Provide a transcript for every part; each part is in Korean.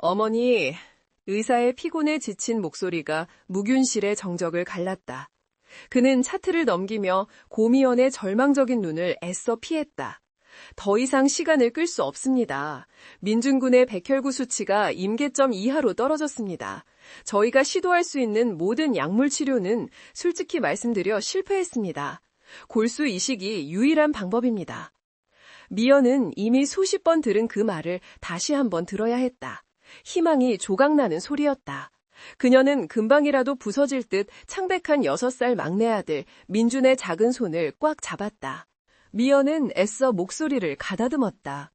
어머니, 의사의 피곤에 지친 목소리가 무균실의 정적을 갈랐다. 그는 차트를 넘기며 고미연의 절망적인 눈을 애써 피했다. 더 이상 시간을 끌 수 없습니다. 민준군의 백혈구 수치가 임계점 이하로 떨어졌습니다. 저희가 시도할 수 있는 모든 약물 치료는 솔직히 말씀드려 실패했습니다. 골수 이식이 유일한 방법입니다. 미연은 이미 수십 번 들은 그 말을 다시 한번 들어야 했다. 희망이 조각나는 소리였다. 그녀는 금방이라도 부서질 듯 창백한 6살 막내 아들 민준의 작은 손을 꽉 잡았다. 미연은 애써 목소리를 가다듬었다.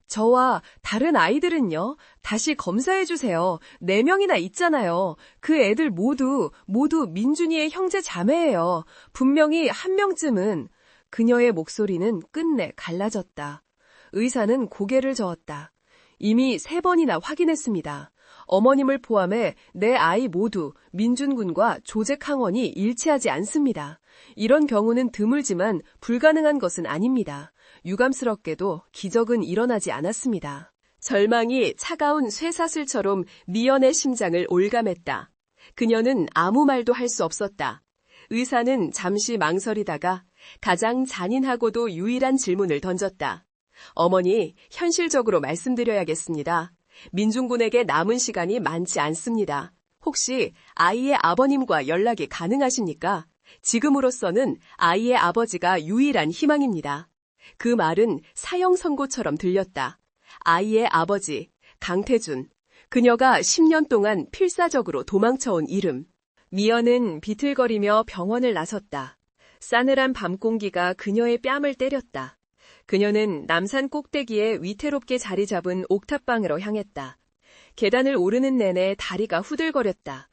저와 다른 아이들은요? 다시 검사해주세요. 4명이나 있잖아요. 그 애들 모두 민준이의 형제 자매예요. 분명히 한 명쯤은. 그녀의 목소리는 끝내 갈라졌다. 의사는 고개를 저었다. 이미 3번이나 확인했습니다. 어머님을 포함해 내 아이 모두 민준군과 조직 항원이 일치하지 않습니다. 이런 경우는 드물지만 불가능한 것은 아닙니다. 유감스럽게도 기적은 일어나지 않았습니다. 절망이 차가운 쇠사슬처럼 미연의 심장을 올감했다. 그녀는 아무 말도 할 수 없었다. 의사는 잠시 망설이다가 가장 잔인하고도 유일한 질문을 던졌다. 어머니, 현실적으로 말씀드려야겠습니다. 민준군에게 남은 시간이 많지 않습니다. 혹시 아이의 아버님과 연락이 가능하십니까? 지금으로서는 아이의 아버지가 유일한 희망입니다. 그 말은 사형 선고처럼 들렸다. 아이의 아버지, 강태준. 그녀가 10년 동안 필사적으로 도망쳐온 이름. 미연은 비틀거리며 병원을 나섰다. 싸늘한 밤 공기가 그녀의 뺨을 때렸다. 그녀는 남산 꼭대기에 위태롭게 자리 잡은 옥탑방으로 향했다. 계단을 오르는 내내 다리가 후들거렸다.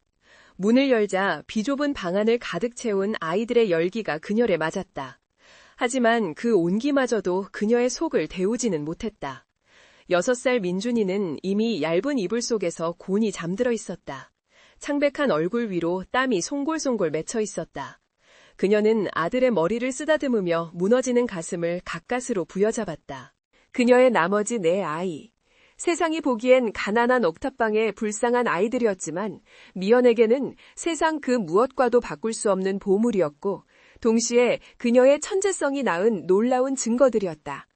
문을 열자 비좁은 방 안을 가득 채운 아이들의 열기가 그녀를 맞았다. 하지만 그 온기마저도 그녀의 속을 데우지는 못했다. 6살 민준이는 이미 얇은 이불 속에서 곤히 잠들어 있었다. 창백한 얼굴 위로 땀이 송골송골 맺혀 있었다. 그녀는 아들의 머리를 쓰다듬으며 무너지는 가슴을 가까스로 부여잡았다. 그녀의 나머지 4아이. 세상이 보기엔 가난한 옥탑방의 불쌍한 아이들이었지만 미연에게는 세상 그 무엇과도 바꿀 수 없는 보물이었고 동시에 그녀의 천재성이 낳은 놀라운 증거들이었다.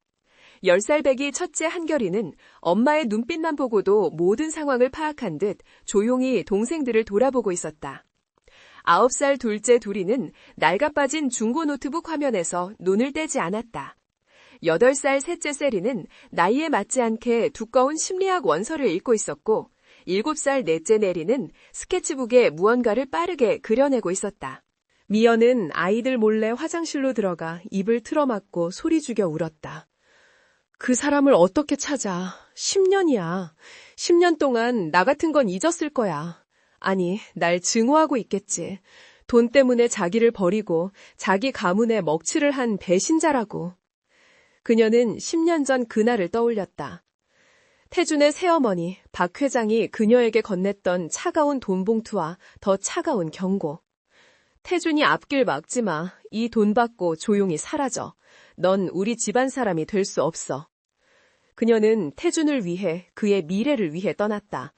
10살 배기 첫째 한결이는 엄마의 눈빛만 보고도 모든 상황을 파악한 듯 조용히 동생들을 돌아보고 있었다. 9살 둘째 둘이는 낡아빠진 중고 노트북 화면에서 눈을 떼지 않았다. 8살 셋째 세리는 나이에 맞지 않게 두꺼운 심리학 원서를 읽고 있었고 7살 넷째 내리는 스케치북에 무언가를 빠르게 그려내고 있었다. 미연은 아이들 몰래 화장실로 들어가 입을 틀어막고 소리 죽여 울었다. 그 사람을 어떻게 찾아? 10년이야. 10년 동안 나 같은 건 잊었을 거야. 아니, 날 증오하고 있겠지. 돈 때문에 자기를 버리고 자기 가문에 먹칠을 한 배신자라고. 그녀는 10년 전 그날을 떠올렸다. 태준의 새어머니 박 회장이 그녀에게 건넸던 차가운 돈 봉투와 더 차가운 경고. 태준이 앞길 막지 마. 이 돈 받고 조용히 사라져. 넌 우리 집안 사람이 될 수 없어. 그녀는 태준을 위해 그의 미래를 위해 떠났다.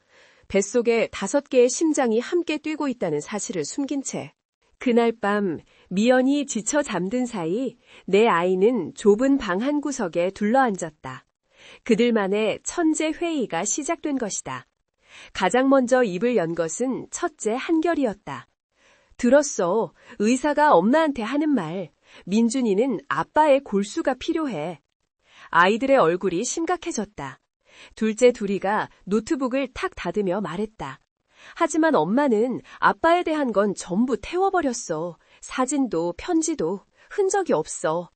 뱃속에 5개의 심장이 함께 뛰고 있다는 사실을 숨긴 채. 그날 밤 미연이 지쳐 잠든 사이 내 아이는 좁은 방 한 구석에 둘러앉았다. 그들만의 천재 회의가 시작된 것이다. 가장 먼저 입을 연 것은 첫째 한결이었다. 들었어. 의사가 엄마한테 하는 말. 민준이는 아빠의 골수가 필요해. 아이들의 얼굴이 심각해졌다. 둘째 둘이가 노트북을 탁 닫으며 말했다. 하지만 엄마는 아빠에 대한 건 전부 태워버렸어. 사진도 편지도 흔적이 없어.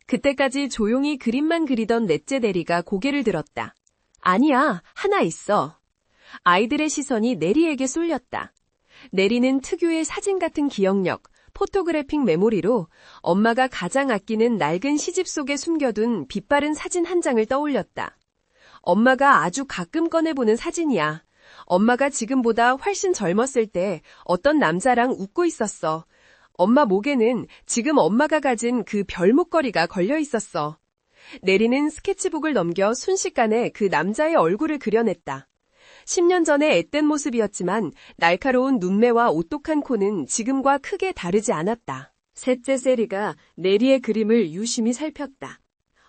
그때까지 조용히 그림만 그리던 넷째 내리가 고개를 들었다. 아니야, 하나 있어. 아이들의 시선이 내리에게 쏠렸다. 내리는 특유의 사진 같은 기억력, 포토그래픽 메모리로 엄마가 가장 아끼는 낡은 시집 속에 숨겨둔 빛바른 사진 한 장을 떠올렸다. 엄마가 아주 가끔 꺼내보는 사진이야. 엄마가 지금보다 훨씬 젊었을 때 어떤 남자랑 웃고 있었어. 엄마 목에는 지금 엄마가 가진 그 별 목걸이가 걸려 있었어. 내리는 스케치북을 넘겨 순식간에 그 남자의 얼굴을 그려냈다. 10년 전의 앳된 모습이었지만 날카로운 눈매와 오똑한 코는 지금과 크게 다르지 않았다. 셋째 세리가 내리의 그림을 유심히 살폈다.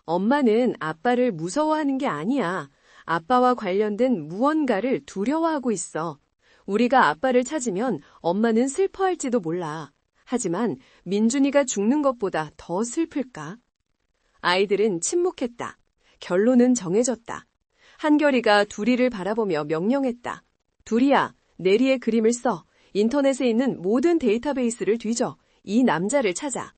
엄마는 아빠를 무서워하는 게 아니야. 아빠와 관련된 무언가를 두려워하고 있어. 우리가 아빠를 찾으면 엄마는 슬퍼할지도 몰라. 하지만 민준이가 죽는 것보다 더 슬플까? 아이들은 침묵했다. 결론은 정해졌다. 한결이가 두리를 바라보며 명령했다. 두리야, 내리의 그림을 써. 인터넷에 있는 모든 데이터베이스를 뒤져. 이 남자를 찾아.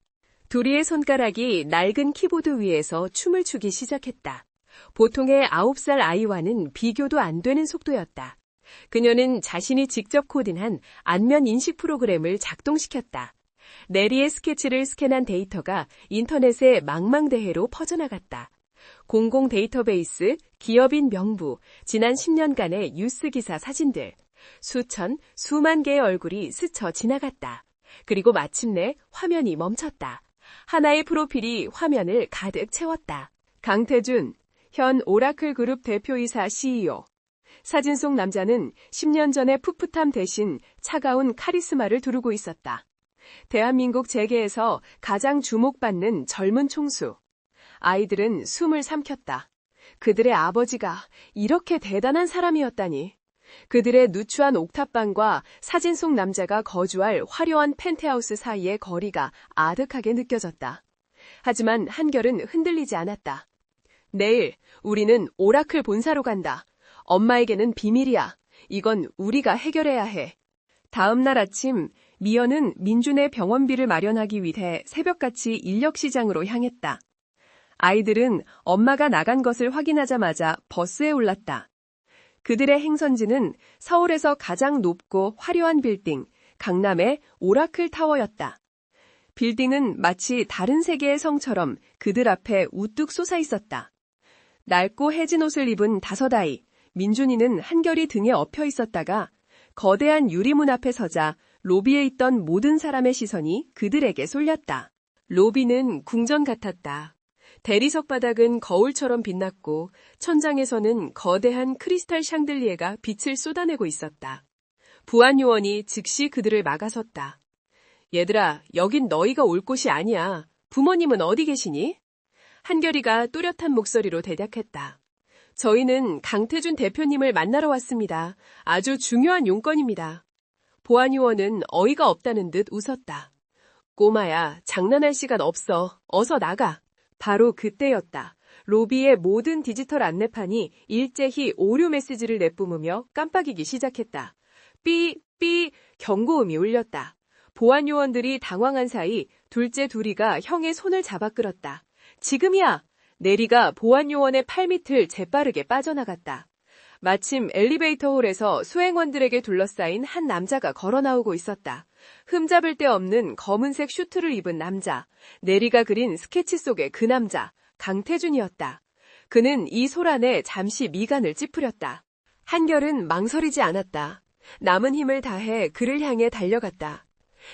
두리의 손가락이 낡은 키보드 위에서 춤을 추기 시작했다. 보통의 9살 아이와는 비교도 안 되는 속도였다. 그녀는 자신이 직접 코딩한 안면 인식 프로그램을 작동시켰다. 내리의 스케치를 스캔한 데이터가 인터넷의 망망대해로 퍼져나갔다. 공공 데이터베이스, 기업인 명부, 지난 10년간의 뉴스 기사 사진들, 수천, 수만 개의 얼굴이 스쳐 지나갔다. 그리고 마침내 화면이 멈췄다. 하나의 프로필이 화면을 가득 채웠다. 강태준, 현 오라클 그룹 대표이사 CEO. 사진 속 남자는 10년 전의 풋풋함 대신 차가운 카리스마를 두르고 있었다. 대한민국 재계에서 가장 주목받는 젊은 총수. 아이들은 숨을 삼켰다. 그들의 아버지가 이렇게 대단한 사람이었다니. 그들의 누추한 옥탑방과 사진 속 남자가 거주할 화려한 펜트하우스 사이의 거리가 아득하게 느껴졌다. 하지만 한결은 흔들리지 않았다. 내일 우리는 오라클 본사로 간다. 엄마에게는 비밀이야. 이건 우리가 해결해야 해. 다음 날 아침 미연은 민준의 병원비를 마련하기 위해 새벽같이 인력시장으로 향했다. 아이들은 엄마가 나간 것을 확인하자마자 버스에 올랐다. 그들의 행선지는 서울에서 가장 높고 화려한 빌딩, 강남의 오라클 타워였다. 빌딩은 마치 다른 세계의 성처럼 그들 앞에 우뚝 솟아 있었다. 낡고 해진 옷을 입은 5아이, 민준이는 한결이 등에 엎여 있었다가 거대한 유리문 앞에 서자 로비에 있던 모든 사람의 시선이 그들에게 쏠렸다. 로비는 궁전 같았다. 대리석 바닥은 거울처럼 빛났고 천장에서는 거대한 크리스탈 샹들리에가 빛을 쏟아내고 있었다. 부안 요원이 즉시 그들을 막아섰다. 얘들아, 여긴 너희가 올 곳이 아니야. 부모님은 어디 계시니? 한결이가 또렷한 목소리로 대답했다. 저희는 강태준 대표님을 만나러 왔습니다. 아주 중요한 용건입니다. 보안 요원은 어이가 없다는 듯 웃었다. 꼬마야, 장난할 시간 없어. 어서 나가. 바로 그때였다. 로비의 모든 디지털 안내판이 일제히 오류 메시지를 내뿜으며 깜빡이기 시작했다. 삐, 삐, 경고음이 울렸다. 보안 요원들이 당황한 사이 둘째 두리가 형의 손을 잡아 끌었다. 지금이야! 내리가 보안 요원의 팔밑을 재빠르게 빠져나갔다. 마침 엘리베이터 홀에서 수행원들에게 둘러싸인 한 남자가 걸어 나오고 있었다. 흠잡을 데 없는 검은색 슈트를 입은 남자, 내리가 그린 스케치 속의 그 남자, 강태준이었다. 그는 이 소란에 잠시 미간을 찌푸렸다. 한결은 망설이지 않았다. 남은 힘을 다해 그를 향해 달려갔다.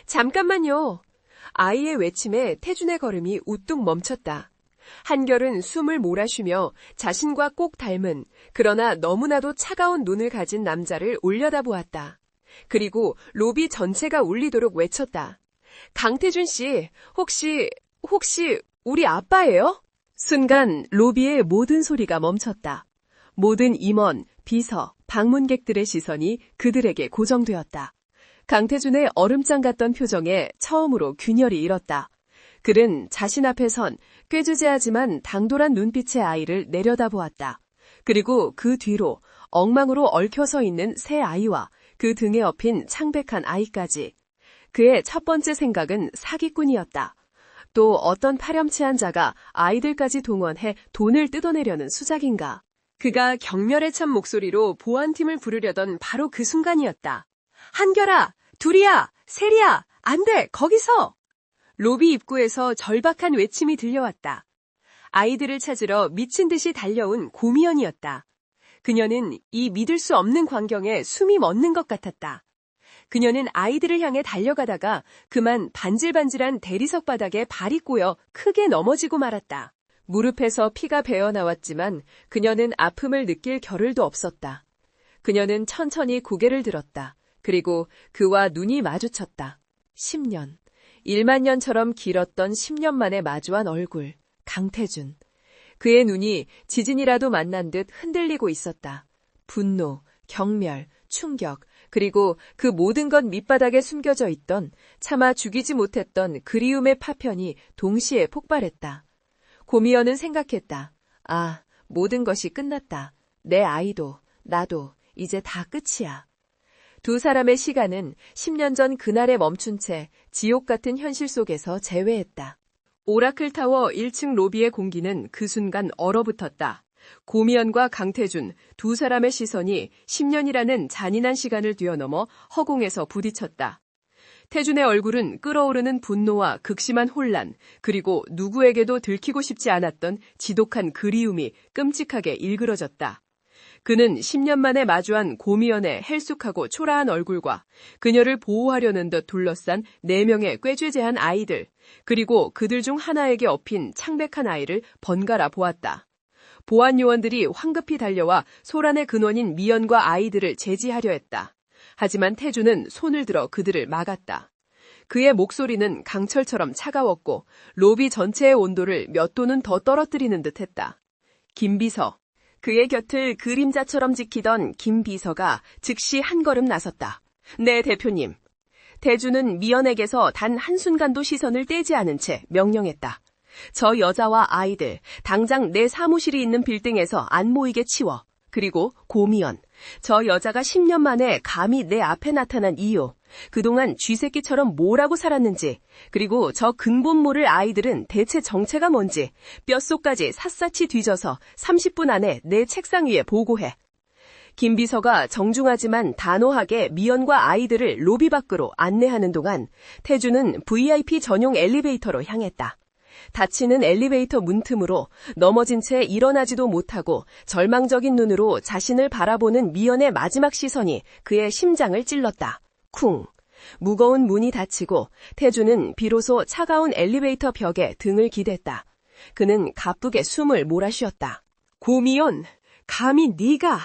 잠깐만요. 아이의 외침에 태준의 걸음이 우뚝 멈췄다. 한결은 숨을 몰아쉬며 자신과 꼭 닮은 그러나 너무나도 차가운 눈을 가진 남자를 올려다보았다. 그리고 로비 전체가 울리도록 외쳤다. 강태준 씨, 혹시 우리 아빠예요? 순간 로비의 모든 소리가 멈췄다. 모든 임원, 비서, 방문객들의 시선이 그들에게 고정되었다. 강태준의 얼음장 같던 표정에 처음으로 균열이 일었다. 그는 자신 앞에 선 꾀주지하지만 당돌한 눈빛의 아이를 내려다보았다. 그리고 그 뒤로 엉망으로 얽혀서 있는 새 아이와 그 등에 업힌 창백한 아이까지. 그의 첫 번째 생각은 사기꾼이었다. 또 어떤 파렴치한 자가 아이들까지 동원해 돈을 뜯어내려는 수작인가. 그가 경멸에 찬 목소리로 보안팀을 부르려던 바로 그 순간이었다. 한결아! 두리야! 세리야! 안 돼! 거기서! 로비 입구에서 절박한 외침이 들려왔다. 아이들을 찾으러 미친 듯이 달려온 고미연이었다. 그녀는 이 믿을 수 없는 광경에 숨이 멎는 것 같았다. 그녀는 아이들을 향해 달려가다가 그만 반질반질한 대리석 바닥에 발이 꼬여 크게 넘어지고 말았다. 무릎에서 피가 배어나왔지만 그녀는 아픔을 느낄 겨를도 없었다. 그녀는 천천히 고개를 들었다. 그리고 그와 눈이 마주쳤다. 10년. 1만 년처럼 길었던 10년 만에 마주한 얼굴. 강태준. 그의 눈이 지진이라도 만난 듯 흔들리고 있었다. 분노, 경멸, 충격, 그리고 그 모든 것 밑바닥에 숨겨져 있던 차마 죽이지 못했던 그리움의 파편이 동시에 폭발했다. 고미연은 생각했다. 아, 모든 것이 끝났다. 내 아이도, 나도 이제 다 끝이야. 두 사람의 시간은 10년 전 그날에 멈춘 채 지옥 같은 현실 속에서 재회했다. 오라클타워 1층 로비의 공기는 그 순간 얼어붙었다. 고미연과 강태준 두 사람의 시선이 10년이라는 잔인한 시간을 뛰어넘어 허공에서 부딪혔다. 태준의 얼굴은 끓어오르는 분노와 극심한 혼란, 그리고 누구에게도 들키고 싶지 않았던 지독한 그리움이 끔찍하게 일그러졌다. 그는 10년 만에 마주한 고미연의 헬쑥하고 초라한 얼굴과 그녀를 보호하려는 듯 둘러싼 4명의 꾀죄죄한 아이들, 그리고 그들 중 하나에게 업힌 창백한 아이를 번갈아 보았다. 보안 요원들이 황급히 달려와 소란의 근원인 미연과 아이들을 제지하려 했다. 하지만 태준은 손을 들어 그들을 막았다. 그의 목소리는 강철처럼 차가웠고 로비 전체의 온도를 몇 도는 더 떨어뜨리는 듯했다. 김비서. 그의 곁을 그림자처럼 지키던 김비서가 즉시 한 걸음 나섰다. 네, 대표님. 태준은 미연에게서 단 한순간도 시선을 떼지 않은 채 명령했다. 저 여자와 아이들, 당장 내 사무실이 있는 빌딩에서 안 모이게 치워. 그리고 고미연, 저 여자가 10년 만에 감히 내 앞에 나타난 이유, 그동안 쥐새끼처럼 뭐라고 살았는지, 그리고 저 근본 모를 아이들은 대체 정체가 뭔지 뼛속까지 샅샅이 뒤져서 30분 안에 내 책상 위에 보고해. 김비서가 정중하지만 단호하게 미연과 아이들을 로비 밖으로 안내하는 동안 태준은 VIP 전용 엘리베이터로 향했다. 닫히는 엘리베이터 문틈으로 넘어진 채 일어나지도 못하고 절망적인 눈으로 자신을 바라보는 미연의 마지막 시선이 그의 심장을 찔렀다. 쿵! 무거운 문이 닫히고 태준은 비로소 차가운 엘리베이터 벽에 등을 기댔다. 그는 가쁘게 숨을 몰아쉬었다. 고미연, 감히 네가!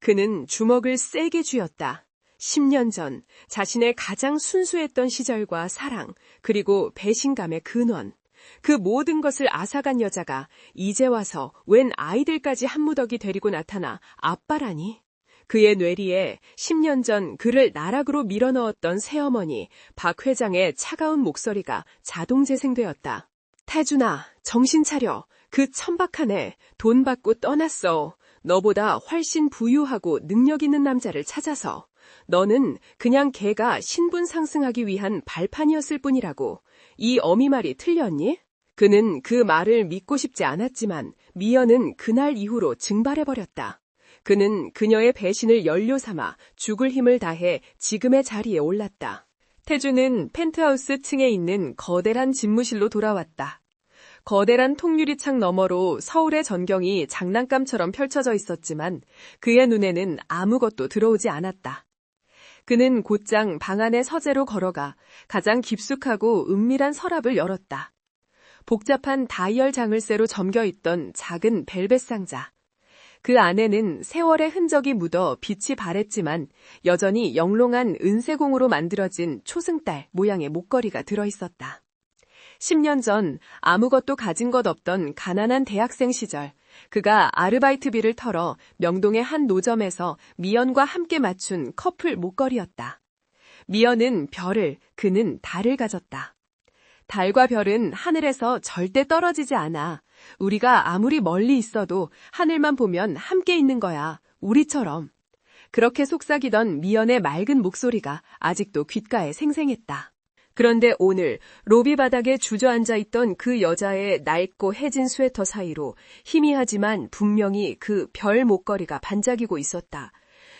그는 주먹을 세게 쥐었다. 10년 전 자신의 가장 순수했던 시절과 사랑, 그리고 배신감의 근원. 그 모든 것을 앗아간 여자가 이제 와서 웬 아이들까지 한무더기 데리고 나타나 아빠라니. 그의 뇌리에 10년 전 그를 나락으로 밀어넣었던 새어머니 박 회장의 차가운 목소리가 자동 재생되었다. 태준아, 정신 차려. 그 천박한 애 돈 받고 떠났어. 너보다 훨씬 부유하고 능력 있는 남자를 찾아서. 너는 그냥 걔가 신분 상승하기 위한 발판이었을 뿐이라고. 이 어미 말이 틀렸니? 그는 그 말을 믿고 싶지 않았지만 미연은 그날 이후로 증발해버렸다. 그는 그녀의 배신을 연료 삼아 죽을 힘을 다해 지금의 자리에 올랐다. 태준은 펜트하우스 층에 있는 거대한 집무실로 돌아왔다. 거대한 통유리창 너머로 서울의 전경이 장난감처럼 펼쳐져 있었지만 그의 눈에는 아무것도 들어오지 않았다. 그는 곧장 방 안의 서재로 걸어가 가장 깊숙하고 은밀한 서랍을 열었다. 복잡한 다이얼 장을쇠로 잠겨있던 작은 벨벳 상자. 그 안에는 세월의 흔적이 묻어 빛이 바랬지만 여전히 영롱한 은세공으로 만들어진 초승달 모양의 목걸이가 들어있었다. 10년 전 아무것도 가진 것 없던 가난한 대학생 시절, 그가 아르바이트비를 털어 명동의 한 노점에서 미연과 함께 맞춘 커플 목걸이였다. 미연은 별을, 그는 달을 가졌다. 달과 별은 하늘에서 절대 떨어지지 않아. 우리가 아무리 멀리 있어도 하늘만 보면 함께 있는 거야. 우리처럼. 그렇게 속삭이던 미연의 맑은 목소리가 아직도 귓가에 생생했다. 그런데 오늘 로비 바닥에 주저앉아 있던 그 여자의 낡고 해진 스웨터 사이로 희미하지만 분명히 그 별 목걸이가 반짝이고 있었다.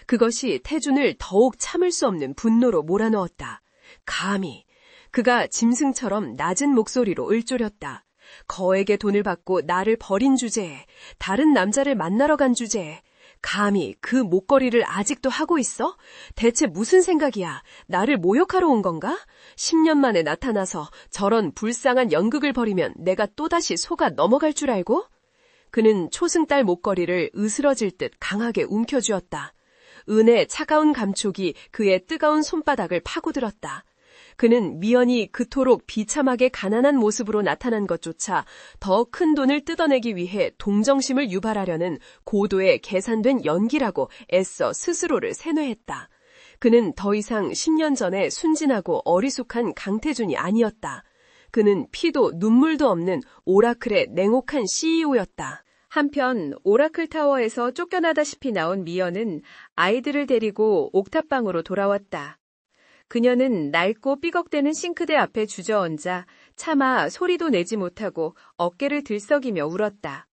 그것이 태준을 더욱 참을 수 없는 분노로 몰아넣었다. 감히. 그가 짐승처럼 낮은 목소리로 을조렸다. 거액의 돈을 받고 나를 버린 주제에, 다른 남자를 만나러 간 주제에, 감히 그 목걸이를 아직도 하고 있어? 대체 무슨 생각이야? 나를 모욕하러 온 건가? 10년 만에 나타나서 저런 불쌍한 연극을 벌이면 내가 또다시 속아 넘어갈 줄 알고? 그는 초승달 목걸이를 으스러질 듯 강하게 움켜쥐었다. 은의 차가운 감촉이 그의 뜨거운 손바닥을 파고들었다. 그는 미연이 그토록 비참하게 가난한 모습으로 나타난 것조차 더 큰 돈을 뜯어내기 위해 동정심을 유발하려는 고도의 계산된 연기라고 애써 스스로를 세뇌했다. 그는 더 이상 10년 전에 순진하고 어리숙한 강태준이 아니었다. 그는 피도 눈물도 없는 오라클의 냉혹한 CEO였다. 한편 오라클 타워에서 쫓겨나다시피 나온 미연은 아이들을 데리고 옥탑방으로 돌아왔다. 그녀는 낡고 삐걱대는 싱크대 앞에 주저앉아 차마 소리도 내지 못하고 어깨를 들썩이며 울었다.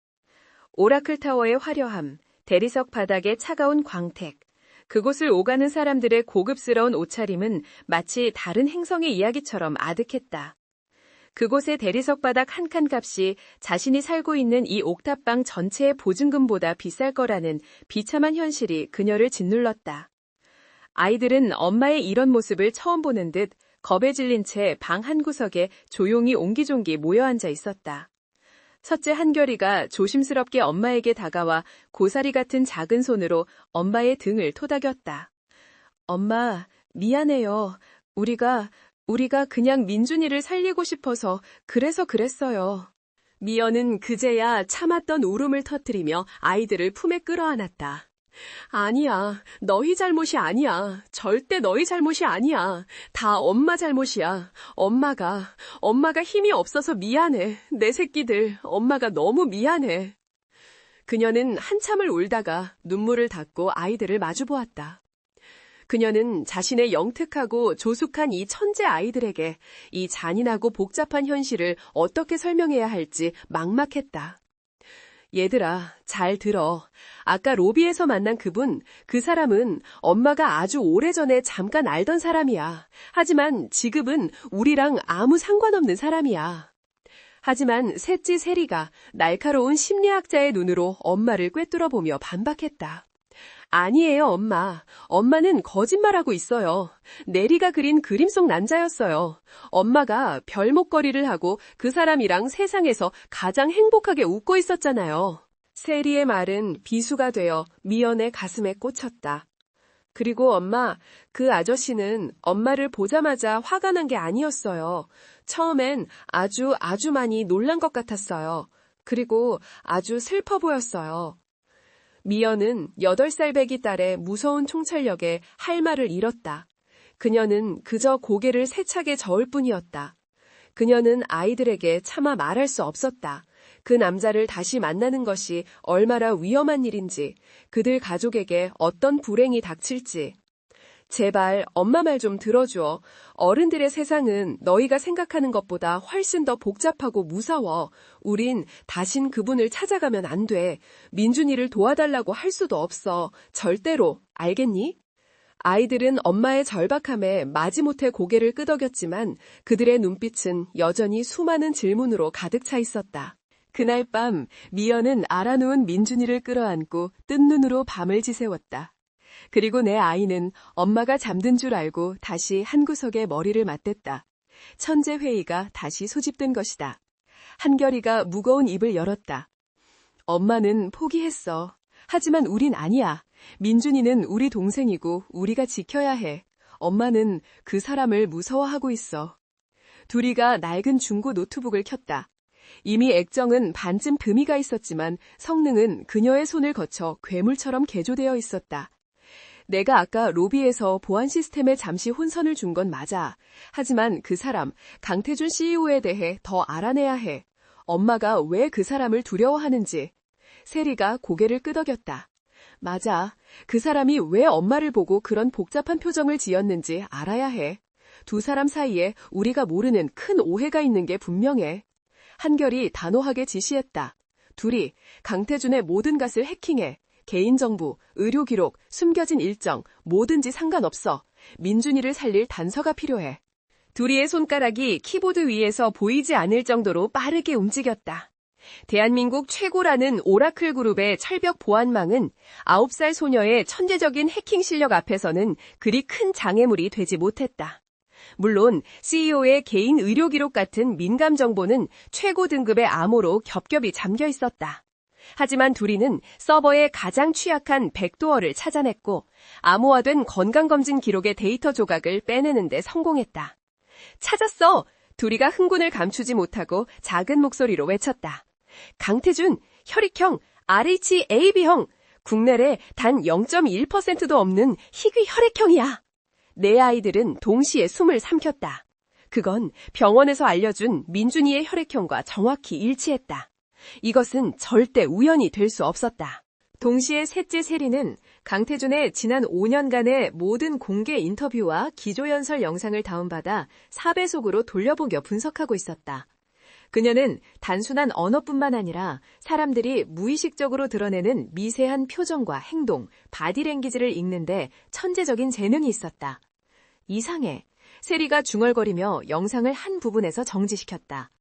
오라클 타워의 화려함, 대리석 바닥의 차가운 광택, 그곳을 오가는 사람들의 고급스러운 옷차림은 마치 다른 행성의 이야기처럼 아득했다. 그곳의 대리석 바닥 한 칸 값이 자신이 살고 있는 이 옥탑방 전체의 보증금보다 비쌀 거라는 비참한 현실이 그녀를 짓눌렀다. 아이들은 엄마의 이런 모습을 처음 보는 듯 겁에 질린 채 방 한 구석에 조용히 옹기종기 모여 앉아 있었다. 첫째 한결이가 조심스럽게 엄마에게 다가와 고사리 같은 작은 손으로 엄마의 등을 토닥였다. 엄마, 미안해요. 우리가 그냥 민준이를 살리고 싶어서 그래서 그랬어요. 미연은 그제야 참았던 울음을 터뜨리며 아이들을 품에 끌어안았다. 아니야. 너희 잘못이 아니야. 절대 너희 잘못이 아니야. 다 엄마 잘못이야. 엄마가 힘이 없어서 미안해. 내 새끼들, 엄마가 너무 미안해. 그녀는 한참을 울다가 눈물을 닦고 아이들을 마주보았다. 그녀는 자신의 영특하고 조숙한 이 천재 아이들에게 이 잔인하고 복잡한 현실을 어떻게 설명해야 할지 막막했다. 얘들아, 잘 들어. 아까 로비에서 만난 그 사람은 엄마가 아주 오래전에 잠깐 알던 사람이야. 하지만 지금은 우리랑 아무 상관없는 사람이야. 하지만 셋째 세리가 날카로운 심리학자의 눈으로 엄마를 꿰뚫어보며 반박했다. 아니에요, 엄마. 엄마는 거짓말하고 있어요. 내리가 그린 그림 속 난자였어요. 엄마가 별목걸이를 하고 그 사람이랑 세상에서 가장 행복하게 웃고 있었잖아요. 세리의 말은 비수가 되어 미연의 가슴에 꽂혔다. 그리고 엄마, 그 아저씨는 엄마를 보자마자 화가 난 게 아니었어요. 처음엔 아주 많이 놀란 것 같았어요. 그리고 아주 슬퍼 보였어요. 미연은 8살 배기 딸의 무서운 총찰력에 할 말을 잃었다. 그녀는 그저 고개를 세차게 저을 뿐이었다. 그녀는 아이들에게 차마 말할 수 없었다. 그 남자를 다시 만나는 것이 얼마나 위험한 일인지, 그들 가족에게 어떤 불행이 닥칠지. 제발 엄마 말 좀 들어줘. 어른들의 세상은 너희가 생각하는 것보다 훨씬 더 복잡하고 무서워. 우린 다신 그분을 찾아가면 안 돼. 민준이를 도와달라고 할 수도 없어. 절대로. 알겠니? 아이들은 엄마의 절박함에 마지못해 고개를 끄덕였지만 그들의 눈빛은 여전히 수많은 질문으로 가득 차 있었다. 그날 밤 미연은 알아누운 민준이를 끌어안고 뜬 눈으로 밤을 지새웠다. 그리고 내 아이는 엄마가 잠든 줄 알고 다시 한 구석에 머리를 맞댔다. 천재 회의가 다시 소집된 것이다. 한결이가 무거운 입을 열었다. 엄마는 포기했어. 하지만 우린 아니야. 민준이는 우리 동생이고 우리가 지켜야 해. 엄마는 그 사람을 무서워하고 있어. 둘이가 낡은 중고 노트북을 켰다. 이미 액정은 반쯤 금이 가 있었지만 성능은 그녀의 손을 거쳐 괴물처럼 개조되어 있었다. 내가 아까 로비에서 보안 시스템에 잠시 혼선을 준 건 맞아. 하지만 그 사람, 강태준 CEO에 대해 더 알아내야 해. 엄마가 왜 그 사람을 두려워하는지. 세리가 고개를 끄덕였다. 맞아. 그 사람이 왜 엄마를 보고 그런 복잡한 표정을 지었는지 알아야 해. 두 사람 사이에 우리가 모르는 큰 오해가 있는 게 분명해. 한결이 단호하게 지시했다. 둘이 강태준의 모든 것을 해킹해. 개인정보, 의료기록, 숨겨진 일정, 뭐든지 상관없어. 민준이를 살릴 단서가 필요해. 둘이의 손가락이 키보드 위에서 보이지 않을 정도로 빠르게 움직였다. 대한민국 최고라는 오라클 그룹의 철벽 보안망은 9살 소녀의 천재적인 해킹 실력 앞에서는 그리 큰 장애물이 되지 못했다. 물론 CEO의 개인 의료기록 같은 민감 정보는 최고 등급의 암호로 겹겹이 잠겨 있었다. 하지만 둘이는 서버에 가장 취약한 백도어를 찾아냈고 암호화된 건강검진 기록의 데이터 조각을 빼내는 데 성공했다. 찾았어! 둘이가 흥분을 감추지 못하고 작은 목소리로 외쳤다. 강태준, 혈액형 RHAB형, 국내에 단 0.1%도 없는 희귀 혈액형이야. 네 아이들은 동시에 숨을 삼켰다. 그건 병원에서 알려준 민준이의 혈액형과 정확히 일치했다. 이것은 절대 우연이 될 수 없었다. 동시에 셋째 세리는 강태준의 지난 5년간의 모든 공개 인터뷰와 기조연설 영상을 다운받아 4배속으로 돌려보겨 분석하고 있었다. 그녀는 단순한 언어뿐만 아니라 사람들이 무의식적으로 드러내는 미세한 표정과 행동, 바디랭귀지를 읽는데 천재적인 재능이 있었다. 이상해. 세리가 중얼거리며 영상을 한 부분에서 정지시켰다.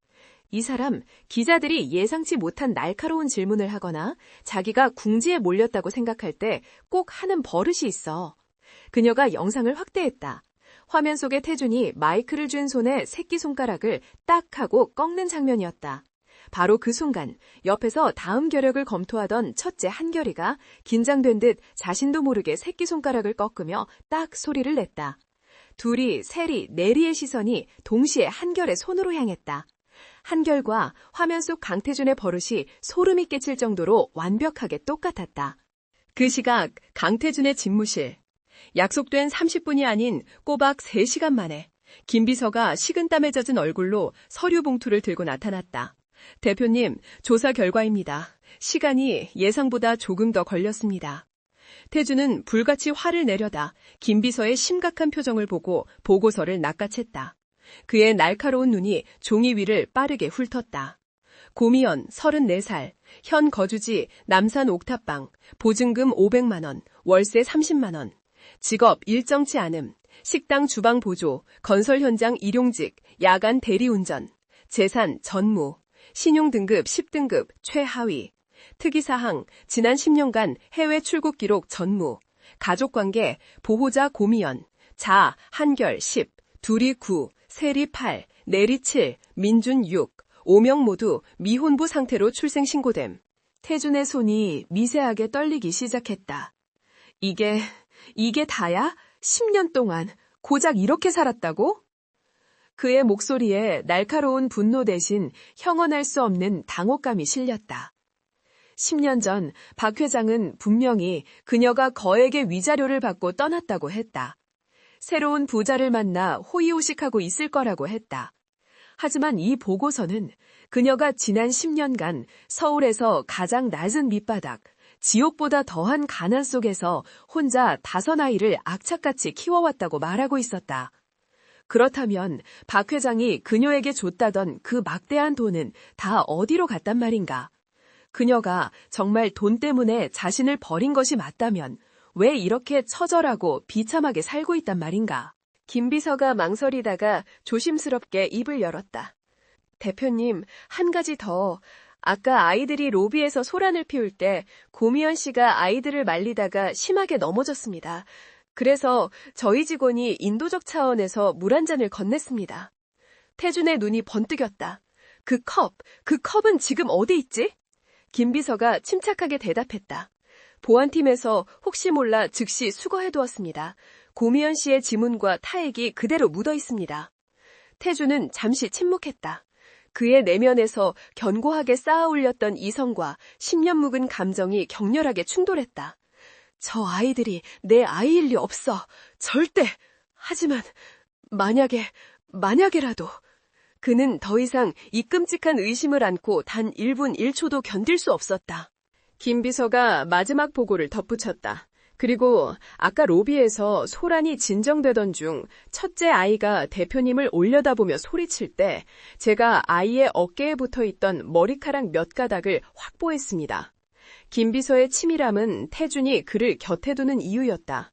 이 사람, 기자들이 예상치 못한 날카로운 질문을 하거나 자기가 궁지에 몰렸다고 생각할 때 꼭 하는 버릇이 있어. 그녀가 영상을 확대했다. 화면 속의 태준이 마이크를 쥔 손에 새끼손가락을 딱 하고 꺾는 장면이었다. 바로 그 순간 옆에서 다음 겨력을 검토하던 첫째 한결이가 긴장된 듯 자신도 모르게 새끼손가락을 꺾으며 딱 소리를 냈다. 둘이, 세리, 내리의 시선이 동시에 한결의 손으로 향했다. 한결과 화면 속 강태준의 버릇이 소름이 끼칠 정도로 완벽하게 똑같았다. 그 시각 강태준의 집무실. 약속된 30분이 아닌 꼬박 3시간 만에 김 비서가 식은땀에 젖은 얼굴로 서류 봉투를 들고 나타났다. 대표님, 조사 결과입니다. 시간이 예상보다 조금 더 걸렸습니다. 태준은 불같이 화를 내려다 김 비서의 심각한 표정을 보고 보고서를 낚아챘다. 그의 날카로운 눈이 종이 위를 빠르게 훑었다. 고미연 34살, 현 거주지 남산 옥탑방, 보증금 500만 원, 월세 30만 원, 직업 일정치 않음, 식당 주방 보조, 건설 현장 일용직, 야간 대리운전, 재산 전무, 신용등급 10등급 최하위, 특이사항 지난 10년간 해외 출국 기록 전무, 가족관계 보호자 고미연, 자 한결 10, 둘이 9, 세리 8, 내리 7, 민준 6, 5명 모두 미혼부 상태로 출생신고됨. 태준의 손이 미세하게 떨리기 시작했다. 이게 다야? 10년 동안 고작 이렇게 살았다고? 그의 목소리에 날카로운 분노 대신 형언할 수 없는 당혹감이 실렸다. 10년 전 박 회장은 분명히 그녀가 거액의 위자료를 받고 떠났다고 했다. 새로운 부자를 만나 호의호식하고 있을 거라고 했다. 하지만 이 보고서는 그녀가 지난 10년간 서울에서 가장 낮은 밑바닥, 지옥보다 더한 가난 속에서 혼자 5아이를 악착같이 키워왔다고 말하고 있었다. 그렇다면 박 회장이 그녀에게 줬다던 그 막대한 돈은 다 어디로 갔단 말인가? 그녀가 정말 돈 때문에 자신을 버린 것이 맞다면 왜 이렇게 처절하고 비참하게 살고 있단 말인가? 김 비서가 망설이다가 조심스럽게 입을 열었다. 대표님, 한 가지 더. 아까 아이들이 로비에서 소란을 피울 때 고미연 씨가 아이들을 말리다가 심하게 넘어졌습니다. 그래서 저희 직원이 인도적 차원에서 물 한 잔을 건넸습니다. 태준의 눈이 번뜩였다. 그 컵은 지금 어디 있지? 김 비서가 침착하게 대답했다. 보안팀에서 혹시 몰라 즉시 수거해두었습니다. 고미연 씨의 지문과 타액이 그대로 묻어 있습니다. 태준은 잠시 침묵했다. 그의 내면에서 견고하게 쌓아 올렸던 이성과 10년 묵은 감정이 격렬하게 충돌했다. 저 아이들이 내 아이일 리 없어. 절대. 하지만 만약에라도. 그는 더 이상 이 끔찍한 의심을 안고 단 1분 1초도 견딜 수 없었다. 김 비서가 마지막 보고를 덧붙였다. 그리고 아까 로비에서 소란이 진정되던 중 첫째 아이가 대표님을 올려다보며 소리칠 때 제가 아이의 어깨에 붙어있던 머리카락 몇 가닥을 확보했습니다. 김 비서의 치밀함은 태준이 그를 곁에 두는 이유였다.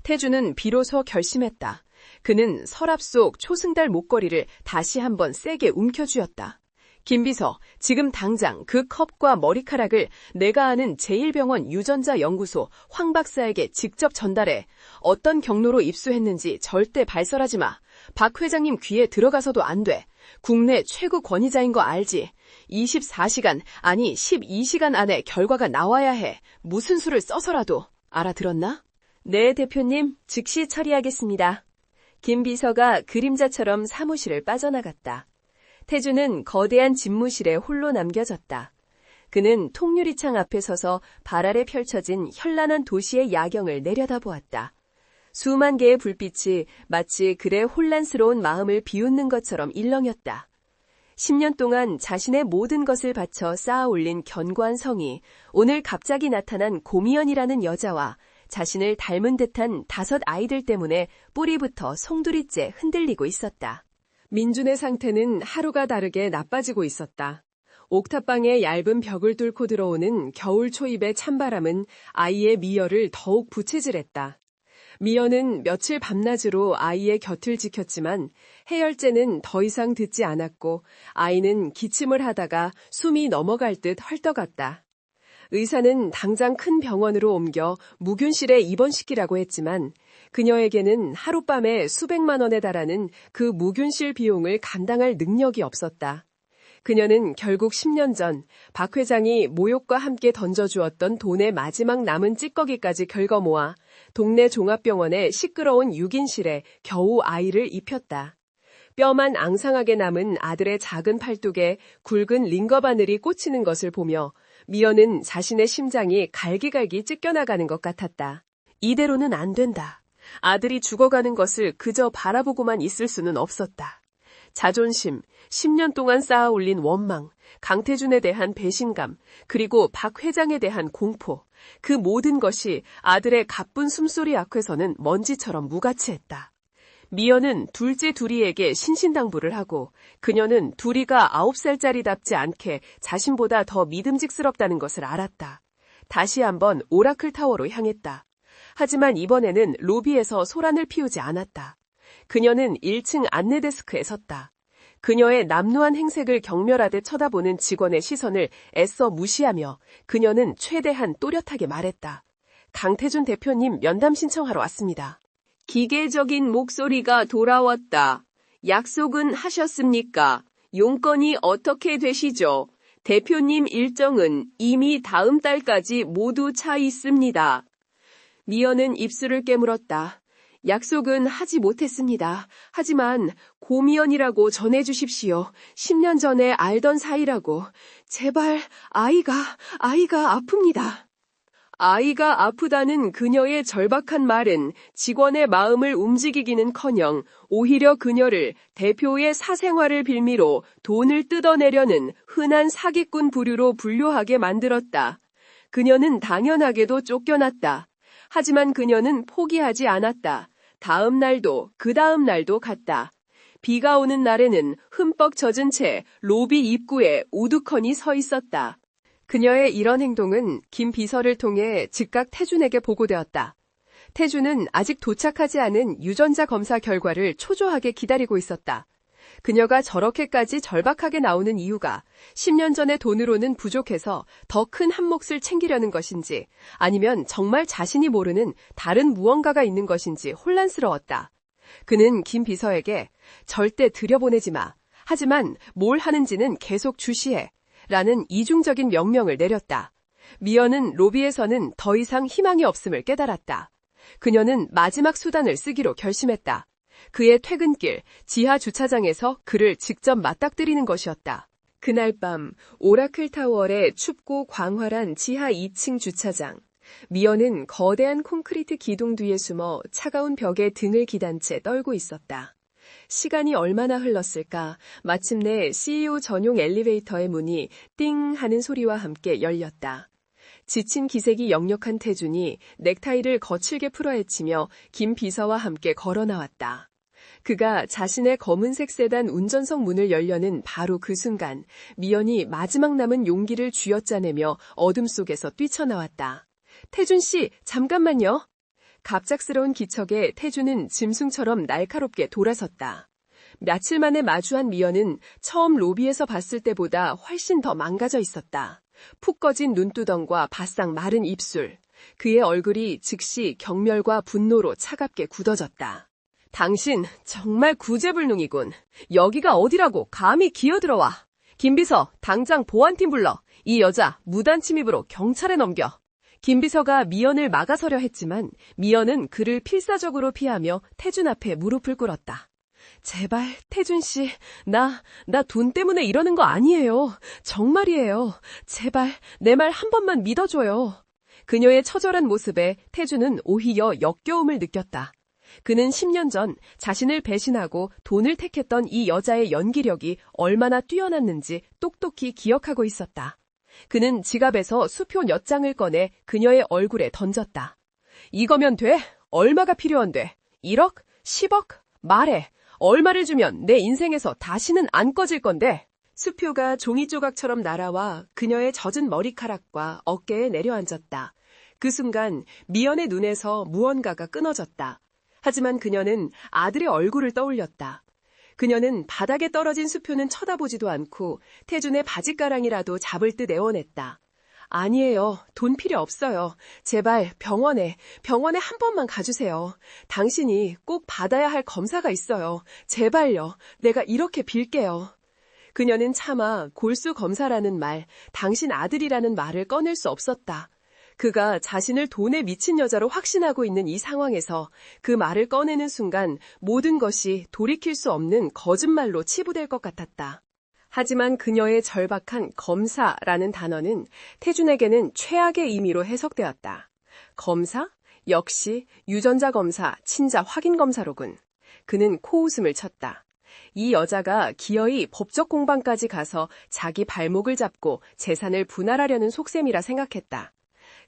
태준은 비로소 결심했다. 그는 서랍 속 초승달 목걸이를 다시 한번 세게 움켜쥐었다. 김비서, 지금 당장 그 컵과 머리카락을 내가 아는 제1병원 유전자 연구소 황 박사에게 직접 전달해. 어떤 경로로 입수했는지 절대 발설하지 마. 박 회장님 귀에 들어가서도 안 돼. 국내 최고 권위자인 거 알지? 24시간, 아니 12시간 안에 결과가 나와야 해. 무슨 수를 써서라도. 알아들었나? 네, 대표님. 즉시 처리하겠습니다. 김 비서가 그림자처럼 사무실을 빠져나갔다. 태주는 거대한 집무실에 홀로 남겨졌다. 그는 통유리창 앞에 서서 발 아래 펼쳐진 현란한 도시의 야경을 내려다보았다. 수만 개의 불빛이 마치 그의 혼란스러운 마음을 비웃는 것처럼 일렁였다. 10년 동안 자신의 모든 것을 바쳐 쌓아 올린 견고한 성이 오늘 갑자기 나타난 고미연이라는 여자와 자신을 닮은 듯한 5 아이들 때문에 뿌리부터 송두리째 흔들리고 있었다. 민준의 상태는 하루가 다르게 나빠지고 있었다. 옥탑방의 얇은 벽을 뚫고 들어오는 겨울 초입의 찬바람은 아이의 미연을 더욱 부채질했다. 미연은 며칠 밤낮으로 아이의 곁을 지켰지만 해열제는 더 이상 듣지 않았고 아이는 기침을 하다가 숨이 넘어갈 듯 헐떡았다. 의사는 당장 큰 병원으로 옮겨 무균실에 입원시키라고 했지만 그녀에게는 하룻밤에 수백만 원에 달하는 그 무균실 비용을 감당할 능력이 없었다. 그녀는 결국 10년 전 박 회장이 모욕과 함께 던져주었던 돈의 마지막 남은 찌꺼기까지 긁어모아 동네 종합병원의 시끄러운 6인실에 겨우 아이를 입혔다. 뼈만 앙상하게 남은 아들의 작은 팔뚝에 굵은 링거 바늘이 꽂히는 것을 보며 미연은 자신의 심장이 갈기갈기 찢겨나가는 것 같았다. 이대로는 안 된다. 아들이 죽어가는 것을 그저 바라보고만 있을 수는 없었다. 자존심, 10년 동안 쌓아 올린 원망, 강태준에 대한 배신감, 그리고 박 회장에 대한 공포, 그 모든 것이 아들의 가쁜 숨소리 앞에서는 먼지처럼 무가치했다. 미연은 둘째 두리에게 신신당부를 하고 그녀는 두리가 9살짜리답지 않게 자신보다 더 믿음직스럽다는 것을 알았다. 다시 한번 오라클 타워로 향했다. 하지만 이번에는 로비에서 소란을 피우지 않았다. 그녀는 1층 안내데스크에 섰다. 그녀의 남루한 행색을 경멸하듯 쳐다보는 직원의 시선을 애써 무시하며 그녀는 최대한 또렷하게 말했다. 강태준 대표님 면담 신청하러 왔습니다. 기계적인 목소리가 돌아왔다. 약속은 하셨습니까? 용건이 어떻게 되시죠? 대표님 일정은 이미 다음 달까지 모두 차 있습니다. 미연은 입술을 깨물었다. 약속은 하지 못했습니다. 하지만 고미연이라고 전해주십시오. 10년 전에 알던 사이라고. 제발 아이가 아픕니다. 아이가 아프다는 그녀의 절박한 말은 직원의 마음을 움직이기는커녕 오히려 그녀를 대표의 사생활을 빌미로 돈을 뜯어내려는 흔한 사기꾼 부류로 분류하게 만들었다. 그녀는 당연하게도 쫓겨났다. 하지만 그녀는 포기하지 않았다. 다음 날도 그 다음 날도 갔다. 비가 오는 날에는 흠뻑 젖은 채 로비 입구에 우두커니 서 있었다. 그녀의 이런 행동은 김 비서를 통해 즉각 태준에게 보고되었다. 태준은 아직 도착하지 않은 유전자 검사 결과를 초조하게 기다리고 있었다. 그녀가 저렇게까지 절박하게 나오는 이유가 10년 전의 돈으로는 부족해서 더 큰 한 몫을 챙기려는 것인지 아니면 정말 자신이 모르는 다른 무언가가 있는 것인지 혼란스러웠다. 그는 김 비서에게 절대 들여보내지 마. 하지만 뭘 하는지는 계속 주시해. 라는 이중적인 명령을 내렸다. 미연은 로비에서는 더 이상 희망이 없음을 깨달았다. 그녀는 마지막 수단을 쓰기로 결심했다. 그의 퇴근길 지하 주차장에서 그를 직접 맞닥뜨리는 것이었다. 그날 밤 오라클 타워의 춥고 광활한 지하 2층 주차장. 미연은 거대한 콘크리트 기둥 뒤에 숨어 차가운 벽에 등을 기댄 채 떨고 있었다. 시간이 얼마나 흘렀을까 마침내 CEO 전용 엘리베이터의 문이 띵 하는 소리와 함께 열렸다. 지친 기색이 역력한 태준이 넥타이를 거칠게 풀어헤치며 김 비서와 함께 걸어 나왔다. 그가 자신의 검은색 세단 운전석 문을 열려는 바로 그 순간 미연이 마지막 남은 용기를 쥐어짜내며 어둠 속에서 뛰쳐나왔다. 태준 씨, 잠깐만요. 갑작스러운 기척에 태준은 짐승처럼 날카롭게 돌아섰다. 며칠 만에 마주한 미연은 처음 로비에서 봤을 때보다 훨씬 더 망가져 있었다. 푹 꺼진 눈두덩과 바싹 마른 입술, 그의 얼굴이 즉시 경멸과 분노로 차갑게 굳어졌다. 당신 정말 구제불능이군. 여기가 어디라고 감히 기어들어와. 김비서, 당장 보안팀 불러. 이 여자 무단 침입으로 경찰에 넘겨. 김비서가 미연을 막아서려 했지만 미연은 그를 필사적으로 피하며 태준 앞에 무릎을 꿇었다. 제발 태준 씨, 나 돈 때문에 이러는 거 아니에요. 정말이에요. 제발 내 말 한 번만 믿어줘요. 그녀의 처절한 모습에 태준은 오히려 역겨움을 느꼈다. 그는 10년 전 자신을 배신하고 돈을 택했던 이 여자의 연기력이 얼마나 뛰어났는지 똑똑히 기억하고 있었다. 그는 지갑에서 수표 몇 장을 꺼내 그녀의 얼굴에 던졌다. 이거면 돼? 얼마가 필요한데? 1억? 10억? 말해. 얼마를 주면 내 인생에서 다시는 안 꺼질 건데? 수표가 종이 조각처럼 날아와 그녀의 젖은 머리카락과 어깨에 내려앉았다. 그 순간 미연의 눈에서 무언가가 끊어졌다. 하지만 그녀는 아들의 얼굴을 떠올렸다. 그녀는 바닥에 떨어진 수표는 쳐다보지도 않고 태준의 바지가랑이라도 잡을 듯 애원했다. 아니에요. 돈 필요 없어요. 제발 병원에 한 번만 가주세요. 당신이 꼭 받아야 할 검사가 있어요. 제발요. 내가 이렇게 빌게요. 그녀는 차마 골수 검사라는 말, 당신 아들이라는 말을 꺼낼 수 없었다. 그가 자신을 돈에 미친 여자로 확신하고 있는 이 상황에서 그 말을 꺼내는 순간 모든 것이 돌이킬 수 없는 거짓말로 치부될 것 같았다. 하지만 그녀의 절박한 검사라는 단어는 태준에게는 최악의 의미로 해석되었다. 검사? 역시 유전자 검사, 친자 확인 검사로군. 그는 코웃음을 쳤다. 이 여자가 기어이 법적 공방까지 가서 자기 발목을 잡고 재산을 분할하려는 속셈이라 생각했다.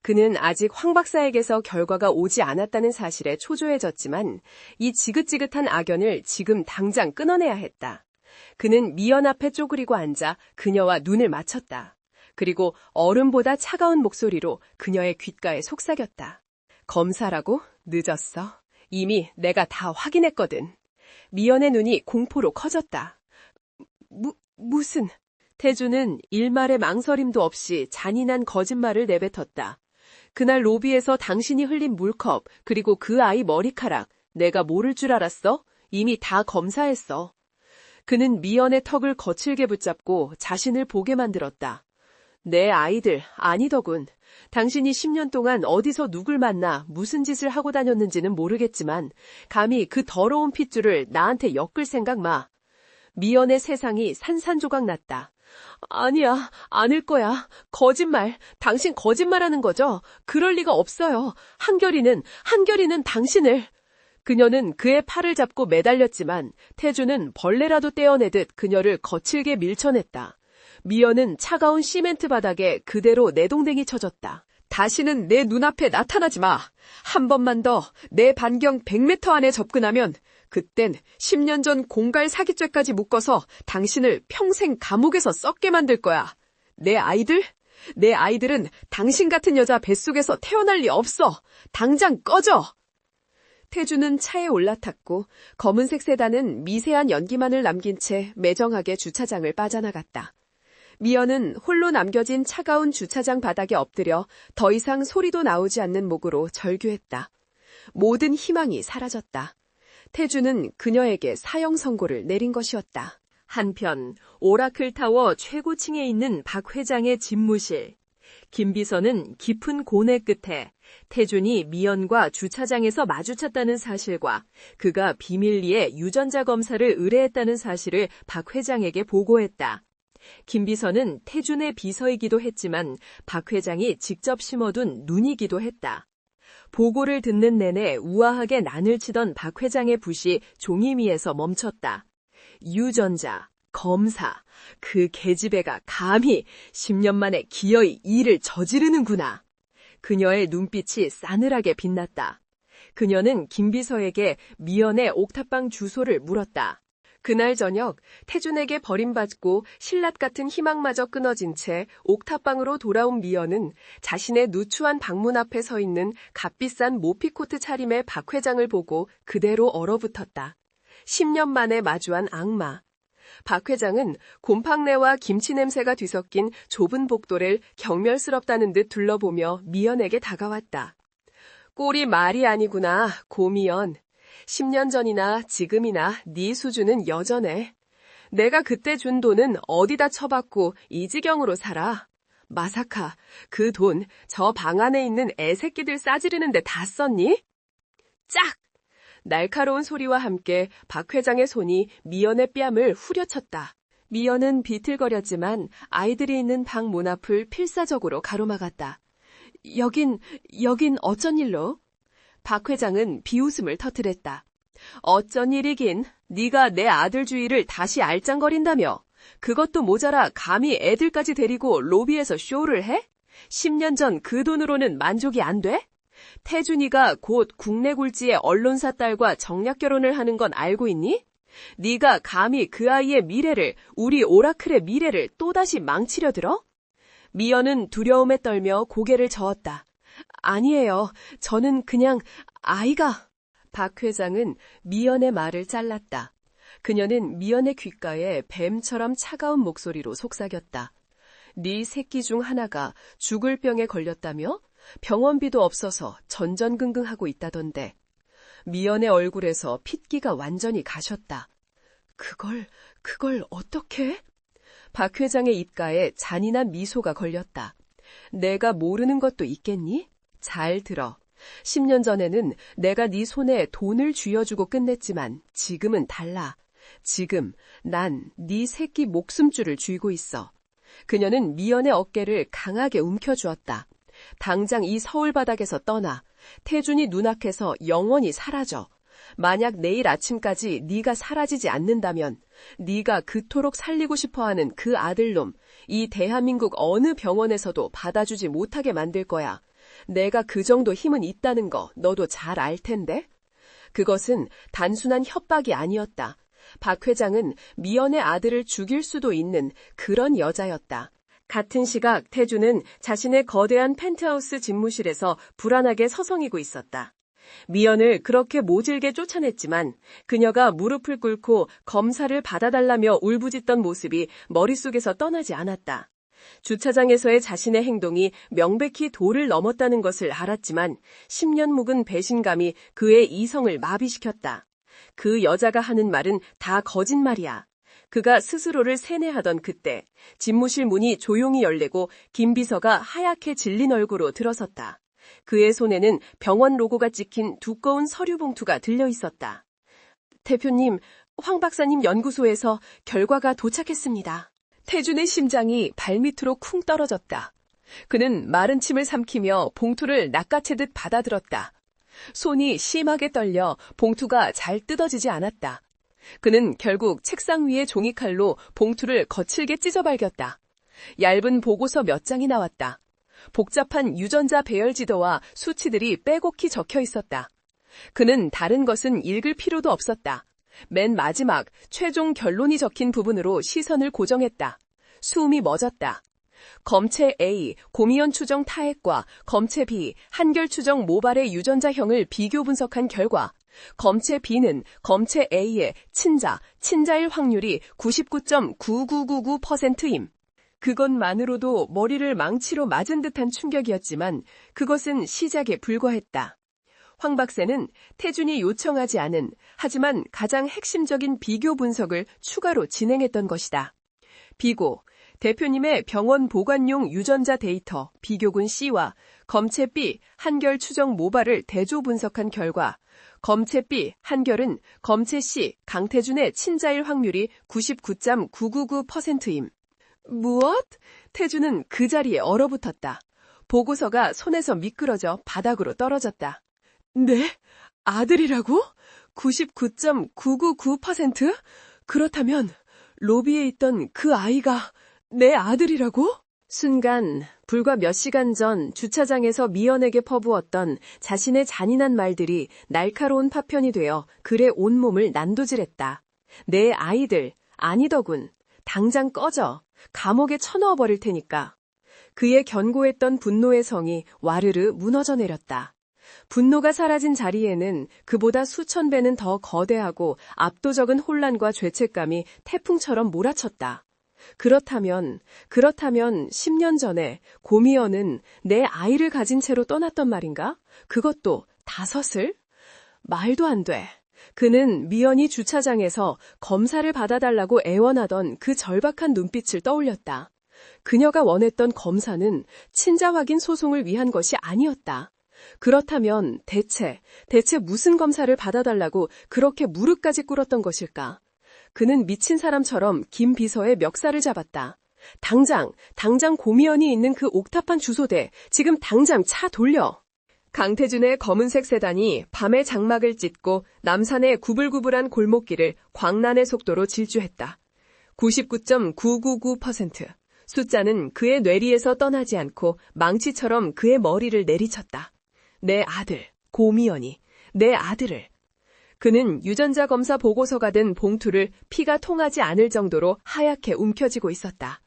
그는 아직 황 박사에게서 결과가 오지 않았다는 사실에 초조해졌지만 이 지긋지긋한 악연을 지금 당장 끊어내야 했다. 그는 미연 앞에 쪼그리고 앉아 그녀와 눈을 맞췄다. 그리고 얼음보다 차가운 목소리로 그녀의 귓가에 속삭였다. 검사라고? 늦었어. 이미 내가 다 확인했거든. 미연의 눈이 공포로 커졌다. 무슨... 태준은 일말의 망설임도 없이 잔인한 거짓말을 내뱉었다. 그날 로비에서 당신이 흘린 물컵, 그리고 그 아이 머리카락, 내가 모를 줄 알았어? 이미 다 검사했어. 그는 미연의 턱을 거칠게 붙잡고 자신을 보게 만들었다. 내 아이들 아니더군. 당신이 10년 동안 어디서 누굴 만나 무슨 짓을 하고 다녔는지는 모르겠지만 감히 그 더러운 핏줄을 나한테 엮을 생각 마. 미연의 세상이 산산조각 났다. 아니야, 아닐 거야. 거짓말. 당신 거짓말하는 거죠? 그럴 리가 없어요. 한결이는 당신을... 그녀는 그의 팔을 잡고 매달렸지만 태주는 벌레라도 떼어내듯 그녀를 거칠게 밀쳐냈다. 미연은 차가운 시멘트 바닥에 그대로 내동댕이 쳐졌다. 다시는 내 눈앞에 나타나지 마. 한 번만 더 내 반경 100m 안에 접근하면 그땐 10년 전 공갈 사기죄까지 묶어서 당신을 평생 감옥에서 썩게 만들 거야. 내 아이들은 당신 같은 여자 뱃속에서 태어날 리 없어. 당장 꺼져. 태주는 차에 올라탔고 검은색 세단은 미세한 연기만을 남긴 채 매정하게 주차장을 빠져나갔다. 미연은 홀로 남겨진 차가운 주차장 바닥에 엎드려 더 이상 소리도 나오지 않는 목으로 절규했다. 모든 희망이 사라졌다. 태주는 그녀에게 사형 선고를 내린 것이었다. 한편 오라클타워 최고층에 있는 박 회장의 집무실. 김 비서는 깊은 고뇌 끝에 태준이 미연과 주차장에서 마주쳤다는 사실과 그가 비밀리에 유전자 검사를 의뢰했다는 사실을 박 회장에게 보고했다. 김 비서는 태준의 비서이기도 했지만 박 회장이 직접 심어둔 눈이기도 했다. 보고를 듣는 내내 우아하게 난을 치던 박 회장의 붓이 종이 위에서 멈췄다. 유전자, 검사, 그 계집애가 감히 10년 만에 기어이 일을 저지르는구나. 그녀의 눈빛이 싸늘하게 빛났다. 그녀는 김 비서에게 미연의 옥탑방 주소를 물었다. 그날 저녁 태준에게 버림받고 신랏 같은 희망마저 끊어진 채 옥탑방으로 돌아온 미연은 자신의 누추한 방문 앞에 서 있는 값비싼 모피코트 차림의 박 회장을 보고 그대로 얼어붙었다. 10년 만에 마주한 악마. 박 회장은 곰팡내와 김치 냄새가 뒤섞인 좁은 복도를 경멸스럽다는 듯 둘러보며 미연에게 다가왔다. 꼴이 말이 아니구나, 고미연. 10년 전이나 지금이나 네 수준은 여전해. 내가 그때 준 돈은 어디다 처박고 이 지경으로 살아. 마사카, 그 돈 저 방 안에 있는 애새끼들 싸지르는데 다 썼니? 짝! 날카로운 소리와 함께 박 회장의 손이 미연의 뺨을 후려쳤다. 미연은 비틀거렸지만 아이들이 있는 방 문 앞을 필사적으로 가로막았다. 여긴 어쩐 일로? 박 회장은 비웃음을 터뜨렸다. 어쩐 일이긴, 네가 내 아들 주위를 다시 알짱거린다며. 그것도 모자라 감히 애들까지 데리고 로비에서 쇼를 해? 10년 전 그 돈으로는 만족이 안 돼? 태준이가 곧 국내 굴지의 언론사 딸과 정략 결혼을 하는 건 알고 있니? 네가 감히 그 아이의 미래를, 우리 오라클의 미래를 또다시 망치려 들어? 미연은 두려움에 떨며 고개를 저었다. 아니에요. 저는 그냥 아이가... 박 회장은 미연의 말을 잘랐다. 그녀는 미연의 귓가에 뱀처럼 차가운 목소리로 속삭였다. 네 새끼 중 하나가 죽을 병에 걸렸다며? 병원비도 없어서 전전긍긍하고 있다던데. 미연의 얼굴에서 핏기가 완전히 가셨다. 그걸 어떻게? 박 회장의 입가에 잔인한 미소가 걸렸다. 내가 모르는 것도 있겠니? 잘 들어. 10년 전에는 내가 네 손에 돈을 쥐어주고 끝냈지만 지금은 달라. 지금 난 네 새끼 목숨줄을 쥐고 있어. 그녀는 미연의 어깨를 강하게 움켜쥐었다. 당장 이 서울 바닥에서 떠나. 태준이 눈앞에서 영원히 사라져. 만약 내일 아침까지 네가 사라지지 않는다면 네가 그토록 살리고 싶어하는 그 아들놈, 이 대한민국 어느 병원에서도 받아주지 못하게 만들 거야. 내가 그 정도 힘은 있다는 거 너도 잘 알 텐데? 그것은 단순한 협박이 아니었다. 박 회장은 미연의 아들을 죽일 수도 있는 그런 여자였다. 같은 시각 태준은 자신의 거대한 펜트하우스 집무실에서 불안하게 서성이고 있었다. 미연을 그렇게 모질게 쫓아냈지만 그녀가 무릎을 꿇고 검사를 받아달라며 울부짖던 모습이 머릿속에서 떠나지 않았다. 주차장에서의 자신의 행동이 명백히 도를 넘었다는 것을 알았지만 10년 묵은 배신감이 그의 이성을 마비시켰다. 그 여자가 하는 말은 다 거짓말이야. 그가 스스로를 세뇌하던 그때 집무실 문이 조용히 열리고 김 비서가 하얗게 질린 얼굴로 들어섰다. 그의 손에는 병원 로고가 찍힌 두꺼운 서류 봉투가 들려 있었다. 대표님, 황 박사님 연구소에서 결과가 도착했습니다. 태준의 심장이 발밑으로 쿵 떨어졌다. 그는 마른 침을 삼키며 봉투를 낚아채듯 받아들었다. 손이 심하게 떨려 봉투가 잘 뜯어지지 않았다. 그는 결국 책상 위의 종이칼로 봉투를 거칠게 찢어발겼다. 얇은 보고서 몇 장이 나왔다. 복잡한 유전자 배열 지도와 수치들이 빼곡히 적혀 있었다. 그는 다른 것은 읽을 필요도 없었다. 맨 마지막 최종 결론이 적힌 부분으로 시선을 고정했다. 숨이 멎었다. 검체 A, 고미연 추정 타액과 검체 B, 한결 추정 모발의 유전자형을 비교 분석한 결과 검체 B는 검체 A의 친자일 확률이 99.9999%임. 그것만으로도 머리를 망치로 맞은 듯한 충격이었지만 그것은 시작에 불과했다. 황 박사는 태준이 요청하지 않은 하지만 가장 핵심적인 비교 분석을 추가로 진행했던 것이다. 비고, 대표님의 병원 보관용 유전자 데이터 비교군 C와 검체 B 한결 추정 모발을 대조 분석한 결과 검체 B 한결은 검체 C 강태준의 친자일 확률이 99.999%임. 무엇? 태준은 그 자리에 얼어붙었다. 보고서가 손에서 미끄러져 바닥으로 떨어졌다. 네? 아들이라고? 99.999%? 그렇다면 로비에 있던 그 아이가 내 아들이라고? 순간 불과 몇 시간 전 주차장에서 미연에게 퍼부었던 자신의 잔인한 말들이 날카로운 파편이 되어 그의 온몸을 난도질했다. 내 아이들 아니더군. 당장 꺼져. 감옥에 쳐넣어 버릴 테니까. 그의 견고했던 분노의 성이 와르르 무너져 내렸다. 분노가 사라진 자리에는 그보다 수천 배는 더 거대하고 압도적인 혼란과 죄책감이 태풍처럼 몰아쳤다. 그렇다면 10년 전에 고미연은 내 아이를 가진 채로 떠났던 말인가? 그것도 5을? 말도 안 돼. 그는 미연이 주차장에서 검사를 받아달라고 애원하던 그 절박한 눈빛을 떠올렸다. 그녀가 원했던 검사는 친자 확인 소송을 위한 것이 아니었다. 그렇다면 대체 무슨 검사를 받아달라고 그렇게 무릎까지 꿇었던 것일까? 그는 미친 사람처럼 김 비서의 멱살을 잡았다. 당장 고미연이 있는 그 옥탑방 주소대, 지금 당장 차 돌려! 강태준의 검은색 세단이 밤의 장막을 찢고 남산의 구불구불한 골목길을 광란의 속도로 질주했다. 99.999%. 숫자는 그의 뇌리에서 떠나지 않고 망치처럼 그의 머리를 내리쳤다. 내 아들, 고미연이, 내 아들을. 그는 유전자 검사 보고서가 든 봉투를 피가 통하지 않을 정도로 하얗게 움켜쥐고 있었다.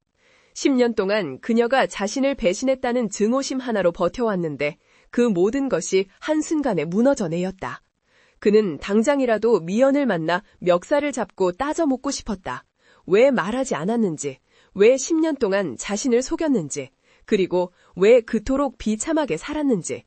10년 동안 그녀가 자신을 배신했다는 증오심 하나로 버텨왔는데 그 모든 것이 한순간에 무너져 내렸다. 그는 당장이라도 미연을 만나 멱살을 잡고 따져 묻고 싶었다. 왜 말하지 않았는지, 왜 10년 동안 자신을 속였는지, 그리고 왜 그토록 비참하게 살았는지.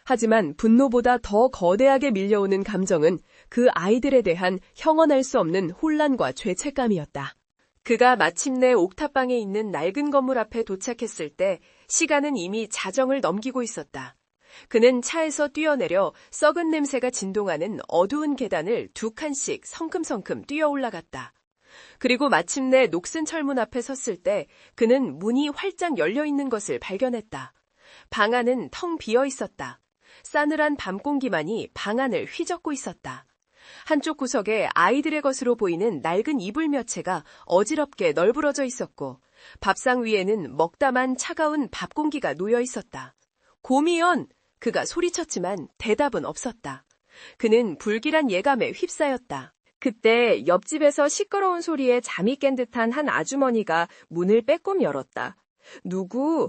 하지만 분노보다 더 거대하게 밀려오는 감정은 그 아이들에 대한 형언할 수 없는 혼란과 죄책감이었다. 그가 마침내 옥탑방에 있는 낡은 건물 앞에 도착했을 때 시간은 이미 자정을 넘기고 있었다. 그는 차에서 뛰어내려 썩은 냄새가 진동하는 어두운 계단을 2칸씩 성큼성큼 뛰어 올라갔다. 그리고 마침내 녹슨 철문 앞에 섰을 때 그는 문이 활짝 열려 있는 것을 발견했다. 방 안은 텅 비어 있었다. 싸늘한 밤 공기만이 방 안을 휘젓고 있었다. 한쪽 구석에 아이들의 것으로 보이는 낡은 이불 몇 채가 어지럽게 널브러져 있었고 밥상 위에는 먹다만 차가운 밥 공기가 놓여 있었다. 고미연! 그가 소리쳤지만 대답은 없었다. 그는 불길한 예감에 휩싸였다. 그때 옆집에서 시끄러운 소리에 잠이 깬 듯한 한 아주머니가 문을 빼꼼 열었다. 누구?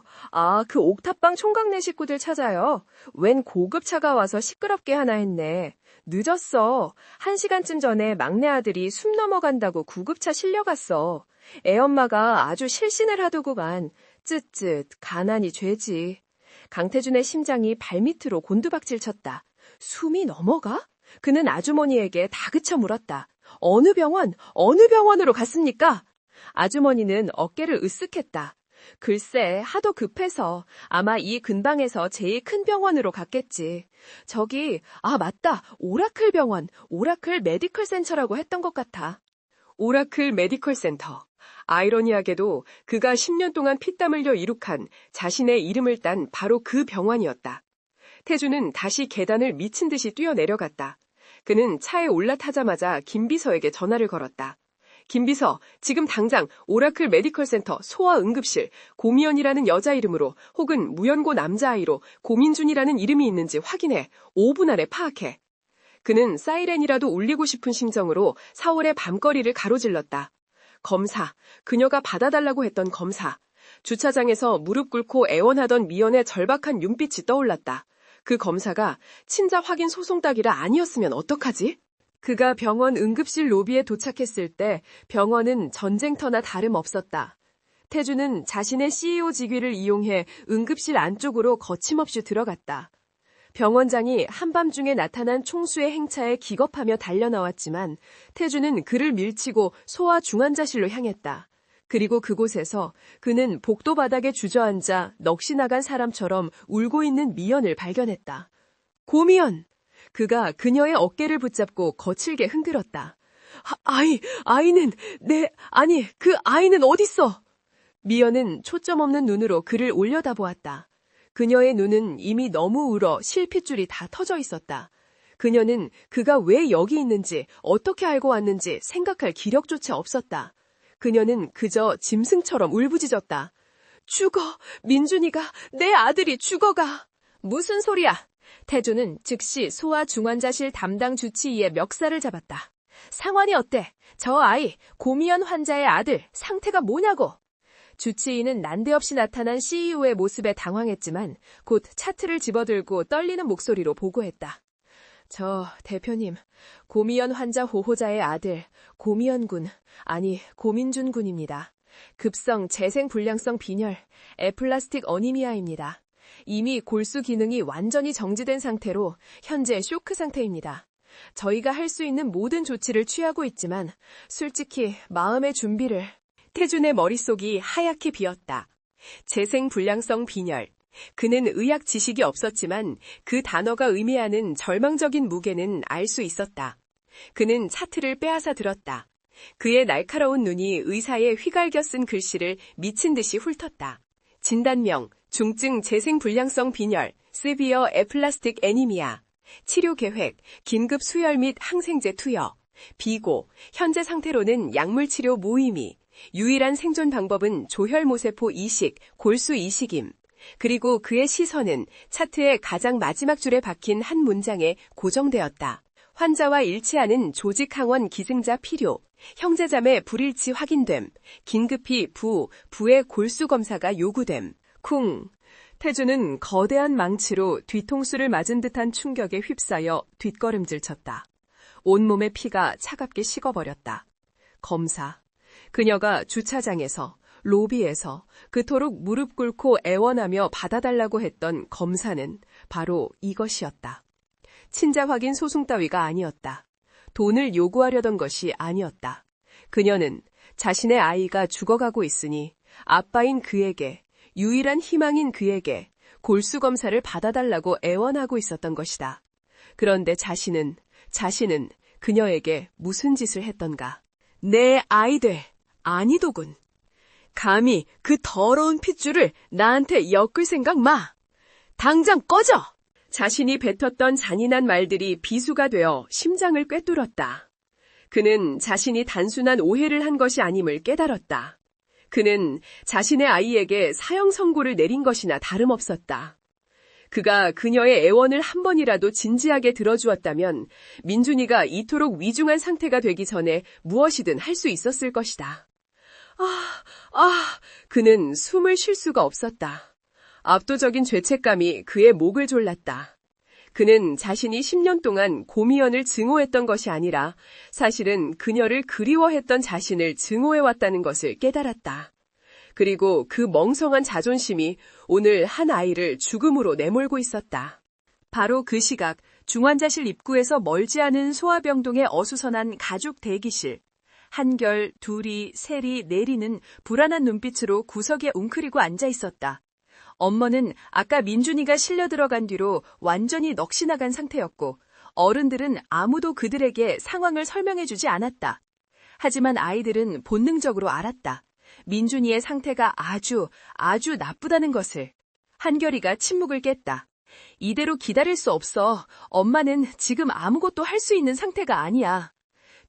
그 옥탑방 총각네 식구들 찾아요. 웬 고급차가 와서 시끄럽게 하나 했네. 늦었어. 1시간쯤 전에 막내 아들이 숨 넘어간다고 구급차 실려갔어. 애엄마가 아주 실신을 하더구만. 쯧쯧, 가난이 죄지. 강태준의 심장이 발밑으로 곤두박질 쳤다. 숨이 넘어가? 그는 아주머니에게 다그쳐 물었다. 어느 병원으로 갔습니까? 아주머니는 어깨를 으쓱했다. 글쎄, 하도 급해서 아마 이 근방에서 제일 큰 병원으로 갔겠지. 저기, 맞다. 오라클 병원, 오라클 메디컬 센터라고 했던 것 같아. 오라클 메디컬 센터. 아이러니하게도 그가 10년 동안 피땀 흘려 이룩한 자신의 이름을 딴 바로 그 병원이었다. 태주는 다시 계단을 미친 듯이 뛰어내려갔다. 그는 차에 올라타자마자 김비서에게 전화를 걸었다. 김비서, 지금 당장 오라클 메디컬 센터 소아응급실 고미연이라는 여자 이름으로 혹은 무연고 남자아이로 고민준이라는 이름이 있는지 확인해. 5분 안에 파악해. 그는 사이렌이라도 울리고 싶은 심정으로 4월의 밤거리를 가로질렀다. 검사, 그녀가 받아달라고 했던 검사. 주차장에서 무릎 꿇고 애원하던 미연의 절박한 눈빛이 떠올랐다. 그 검사가 친자 확인 소송 따기라 아니었으면 어떡하지? 그가 병원 응급실 로비에 도착했을 때 병원은 전쟁터나 다름없었다. 태주는 자신의 CEO 직위를 이용해 응급실 안쪽으로 거침없이 들어갔다. 병원장이 한밤중에 나타난 총수의 행차에 기겁하며 달려나왔지만 태주는 그를 밀치고 소아 중환자실로 향했다. 그리고 그곳에서 그는 복도 바닥에 주저앉아 넋이 나간 사람처럼 울고 있는 미연을 발견했다. 고미연! 그가 그녀의 어깨를 붙잡고 거칠게 흔들었다. 그 아이는 어딨어? 미연은 초점 없는 눈으로 그를 올려다보았다. 그녀의 눈은 이미 너무 울어 실핏줄이 다 터져 있었다. 그녀는 그가 왜 여기 있는지 어떻게 알고 왔는지 생각할 기력조차 없었다. 그녀는 그저 짐승처럼 울부짖었다. 죽어! 민준이가, 내 아들이 죽어가! 무슨 소리야! 태주는 즉시 소아중환자실 담당 주치의의 멱살을 잡았다. 상황이 어때? 저 아이, 고미연 환자의 아들, 상태가 뭐냐고! 주치의는 난데없이 나타난 CEO의 모습에 당황했지만 곧 차트를 집어들고 떨리는 목소리로 보고했다. 저 대표님, 고미연 환자 호호자의 아들 고미연 군, 아니 고민준 군입니다. 급성 재생불량성 빈혈, 에플라스틱 어니미아입니다. 이미 골수 기능이 완전히 정지된 상태로 현재 쇼크 상태입니다. 저희가 할 수 있는 모든 조치를 취하고 있지만 솔직히 마음의 준비를... 태준의 머릿속이 하얗게 비었다. 재생불량성 빈혈. 그는 의학 지식이 없었지만 그 단어가 의미하는 절망적인 무게는 알 수 있었다. 그는 차트를 빼앗아 들었다. 그의 날카로운 눈이 의사의 휘갈겨 쓴 글씨를 미친 듯이 훑었다. 진단명, 중증 재생불량성 빈혈, 세비어 에플라스틱 애니미아. 치료 계획, 긴급 수혈 및 항생제 투여. 비고, 현재 상태로는 약물 치료 무의미. 유일한 생존 방법은 조혈모세포 이식, 골수 이식임. 그리고 그의 시선은 차트의 가장 마지막 줄에 박힌 한 문장에 고정되었다. 환자와 일치하는 조직 항원 기증자 필요. 형제자매 불일치 확인됨. 긴급히 부의 골수 검사가 요구됨. 쿵. 태주는 거대한 망치로 뒤통수를 맞은 듯한 충격에 휩싸여 뒷걸음질 쳤다. 온몸의 피가 차갑게 식어버렸다. 검사. 그녀가 주차장에서, 로비에서 그토록 무릎 꿇고 애원하며 받아달라고 했던 검사는 바로 이것이었다. 친자 확인 소송 따위가 아니었다. 돈을 요구하려던 것이 아니었다. 그녀는 자신의 아이가 죽어가고 있으니 아빠인 그에게, 유일한 희망인 그에게 골수 검사를 받아달라고 애원하고 있었던 것이다. 그런데 자신은 그녀에게 무슨 짓을 했던가. 내 아이들, 아니더군. 감히 그 더러운 핏줄을 나한테 엮을 생각 마. 당장 꺼져! 자신이 뱉었던 잔인한 말들이 비수가 되어 심장을 꿰뚫었다. 그는 자신이 단순한 오해를 한 것이 아님을 깨달았다. 그는 자신의 아이에게 사형 선고를 내린 것이나 다름없었다. 그가 그녀의 애원을 한 번이라도 진지하게 들어주었다면 민준이가 이토록 위중한 상태가 되기 전에 무엇이든 할 수 있었을 것이다. 그는 숨을 쉴 수가 없었다. 압도적인 죄책감이 그의 목을 졸랐다. 그는 자신이 10년 동안 고미연을 증오했던 것이 아니라 사실은 그녀를 그리워했던 자신을 증오해왔다는 것을 깨달았다. 그리고 그 멍성한 자존심이 오늘 한 아이를 죽음으로 내몰고 있었다. 바로 그 시각 중환자실 입구에서 멀지 않은 소아병동에 어수선한 가족 대기실. 한결, 둘이, 셀이, 내리는 불안한 눈빛으로 구석에 웅크리고 앉아 있었다. 엄마는 아까 민준이가 실려 들어간 뒤로 완전히 넋이 나간 상태였고 어른들은 아무도 그들에게 상황을 설명해주지 않았다. 하지만 아이들은 본능적으로 알았다. 민준이의 상태가 아주 나쁘다는 것을. 한결이가 침묵을 깼다. 이대로 기다릴 수 없어. 엄마는 지금 아무것도 할 수 있는 상태가 아니야.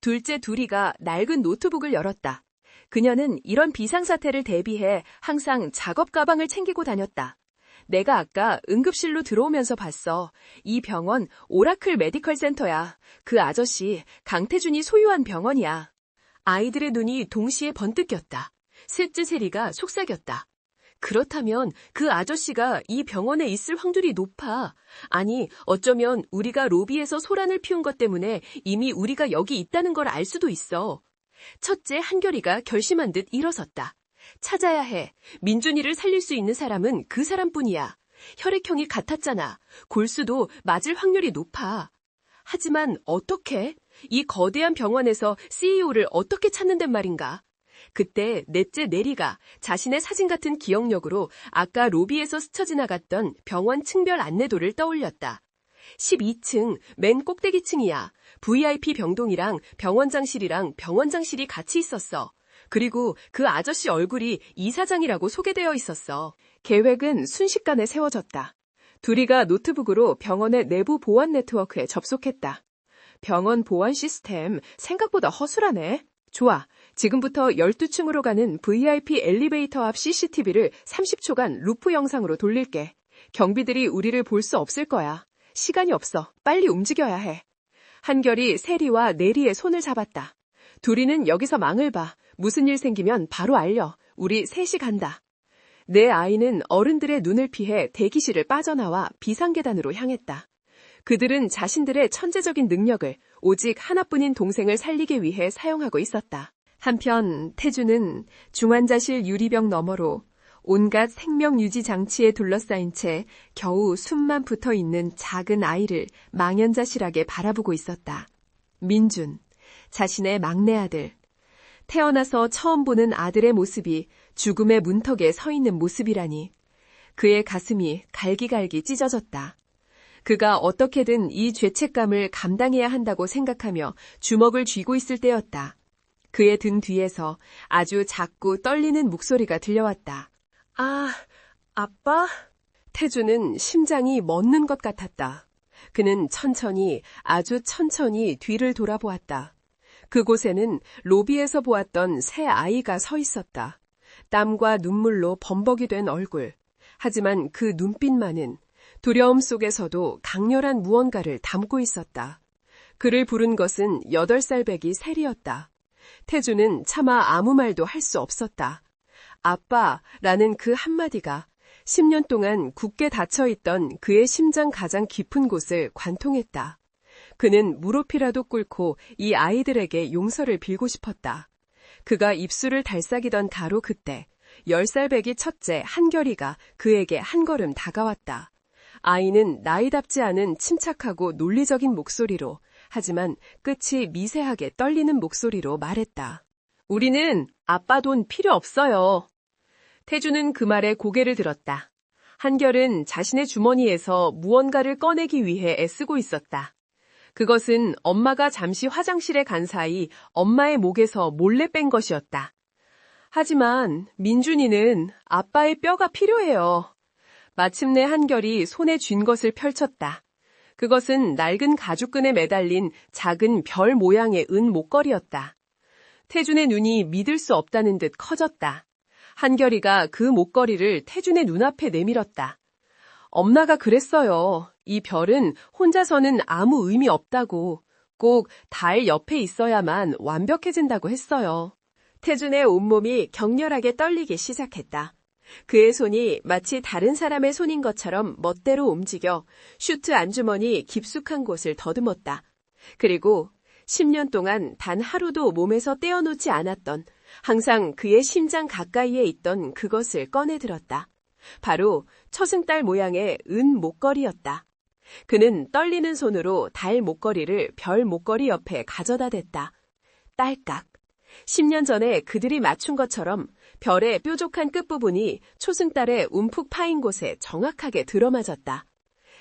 둘째 둘이가 낡은 노트북을 열었다. 그녀는 이런 비상사태를 대비해 항상 작업 가방을 챙기고 다녔다. 내가 아까 응급실로 들어오면서 봤어. 이 병원 오라클 메디컬 센터야. 그 아저씨 강태준이 소유한 병원이야. 아이들의 눈이 동시에 번뜩 꼈다. 셋째 세리가 속삭였다. 그렇다면 그 아저씨가 이 병원에 있을 확률이 높아. 아니, 어쩌면 우리가 로비에서 소란을 피운 것 때문에 이미 우리가 여기 있다는 걸 알 수도 있어. 첫째 한결이가 결심한 듯 일어섰다. 찾아야 해. 민준이를 살릴 수 있는 사람은 그 사람뿐이야. 혈액형이 같았잖아. 골수도 맞을 확률이 높아. 하지만 어떻게? 이 거대한 병원에서 CEO를 어떻게 찾는단 말인가? 그때 넷째 내리가 자신의 사진 같은 기억력으로 아까 로비에서 스쳐 지나갔던 병원 층별 안내도를 떠올렸다. 12층 맨 꼭대기층이야. VIP 병동이랑 병원장실이랑 병원장실이 같이 있었어. 그리고 그 아저씨 얼굴이 이사장이라고 소개되어 있었어. 계획은 순식간에 세워졌다. 둘이가 노트북으로 병원의 내부 보안 네트워크에 접속했다. 병원 보안 시스템 생각보다 허술하네. 좋아. 지금부터 12층으로 가는 VIP 엘리베이터 앞 CCTV를 30초간 루프 영상으로 돌릴게. 경비들이 우리를 볼 수 없을 거야. 시간이 없어. 빨리 움직여야 해. 한결이 세리와 내리의 손을 잡았다. 둘이는 여기서 망을 봐. 무슨 일 생기면 바로 알려. 우리 셋이 간다. 내 아이는 어른들의 눈을 피해 대기실을 빠져나와 비상계단으로 향했다. 그들은 자신들의 천재적인 능력을 오직 하나뿐인 동생을 살리기 위해 사용하고 있었다. 한편 태주는 중환자실 유리병 너머로 온갖 생명유지 장치에 둘러싸인 채 겨우 숨만 붙어 있는 작은 아이를 망연자실하게 바라보고 있었다. 민준, 자신의 막내 아들. 태어나서 처음 보는 아들의 모습이 죽음의 문턱에 서 있는 모습이라니. 그의 가슴이 갈기갈기 찢어졌다. 그가 어떻게든 이 죄책감을 감당해야 한다고 생각하며 주먹을 쥐고 있을 때였다. 그의 등 뒤에서 아주 작고 떨리는 목소리가 들려왔다. 아, 아빠? 태주는 심장이 멎는 것 같았다. 그는 천천히, 아주 천천히 뒤를 돌아보았다. 그곳에는 로비에서 보았던 새 아이가 서 있었다. 땀과 눈물로 범벅이 된 얼굴. 하지만 그 눈빛만은 두려움 속에서도 강렬한 무언가를 담고 있었다. 그를 부른 것은 8살 배기 셀이었다. 태주는 차마 아무 말도 할 수 없었다. 아빠라는 그 한마디가 10년 동안 굳게 닫혀있던 그의 심장 가장 깊은 곳을 관통했다. 그는 무릎이라도 꿇고 이 아이들에게 용서를 빌고 싶었다. 그가 입술을 달싹이던 바로 그때 10살 배기 첫째 한결이가 그에게 한 걸음 다가왔다. 아이는 나이답지 않은 침착하고 논리적인 목소리로, 하지만 끝이 미세하게 떨리는 목소리로 말했다. 우리는 아빠 돈 필요 없어요. 태주는 그 말에 고개를 들었다. 한결은 자신의 주머니에서 무언가를 꺼내기 위해 애쓰고 있었다. 그것은 엄마가 잠시 화장실에 간 사이 엄마의 목에서 몰래 뺀 것이었다. 하지만 민준이는 아빠의 뼈가 필요해요. 마침내 한결이 손에 쥔 것을 펼쳤다. 그것은 낡은 가죽끈에 매달린 작은 별 모양의 은 목걸이였다. 태준의 눈이 믿을 수 없다는 듯 커졌다. 한결이가 그 목걸이를 태준의 눈앞에 내밀었다. 엄마가 그랬어요. 이 별은 혼자서는 아무 의미 없다고. 꼭 달 옆에 있어야만 완벽해진다고 했어요. 태준의 온몸이 격렬하게 떨리기 시작했다. 그의 손이 마치 다른 사람의 손인 것처럼 멋대로 움직여 슈트 안주머니 깊숙한 곳을 더듬었다. 그리고 10년 동안 단 하루도 몸에서 떼어놓지 않았던, 항상 그의 심장 가까이에 있던 그것을 꺼내들었다. 바로 처승달 모양의 은 목걸이였다. 그는 떨리는 손으로 달 목걸이를 별 목걸이 옆에 가져다 댔다. 딸깍. 10년 전에 그들이 맞춘 것처럼 별의 뾰족한 끝부분이 초승달의 움푹 파인 곳에 정확하게 들어맞았다.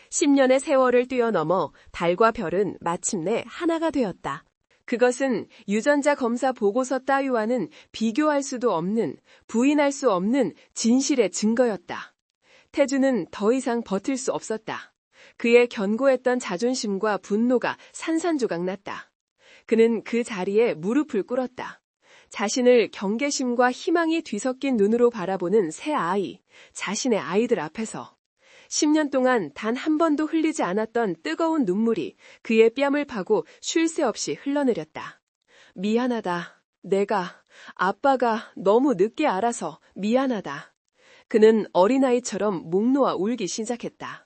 10년의 세월을 뛰어넘어 달과 별은 마침내 하나가 되었다. 그것은 유전자 검사 보고서 따위와는 비교할 수도 없는, 부인할 수 없는 진실의 증거였다. 태주는 더 이상 버틸 수 없었다. 그의 견고했던 자존심과 분노가 산산조각 났다. 그는 그 자리에 무릎을 꿇었다. 자신을 경계심과 희망이 뒤섞인 눈으로 바라보는 새 아이, 자신의 아이들 앞에서 10년 동안 단 한 번도 흘리지 않았던 뜨거운 눈물이 그의 뺨을 파고 쉴 새 없이 흘러내렸다. 미안하다. 아빠가 너무 늦게 알아서 미안하다. 그는 어린아이처럼 목 놓아 울기 시작했다.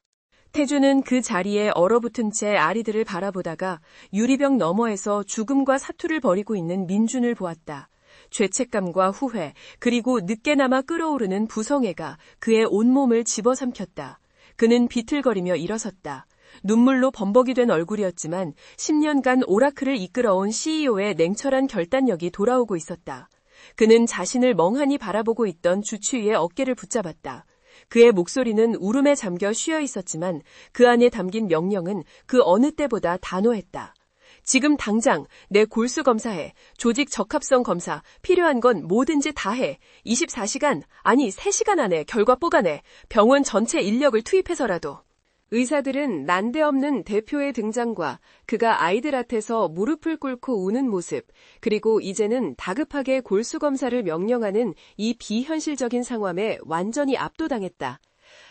태주는 그 자리에 얼어붙은 채 아리들을 바라보다가 유리병 너머에서 죽음과 사투를 벌이고 있는 민준을 보았다. 죄책감과 후회, 그리고 늦게나마 끓어오르는 부성애가 그의 온몸을 집어삼켰다. 그는 비틀거리며 일어섰다. 눈물로 범벅이 된 얼굴이었지만 10년간 오라클을 이끌어온 CEO의 냉철한 결단력이 돌아오고 있었다. 그는 자신을 멍하니 바라보고 있던 주치의의 어깨를 붙잡았다. 그의 목소리는 울음에 잠겨 쉬어 있었지만 그 안에 담긴 명령은 그 어느 때보다 단호했다. 지금 당장 내 골수 검사해. 조직 적합성 검사. 필요한 건 뭐든지 다 해. 24시간, 아니 3시간 안에 결과 뽑아내. 병원 전체 인력을 투입해서라도. 의사들은 난데없는 대표의 등장과 그가 아이들 앞에서 무릎을 꿇고 우는 모습, 그리고 이제는 다급하게 골수 검사를 명령하는 이 비현실적인 상황에 완전히 압도당했다.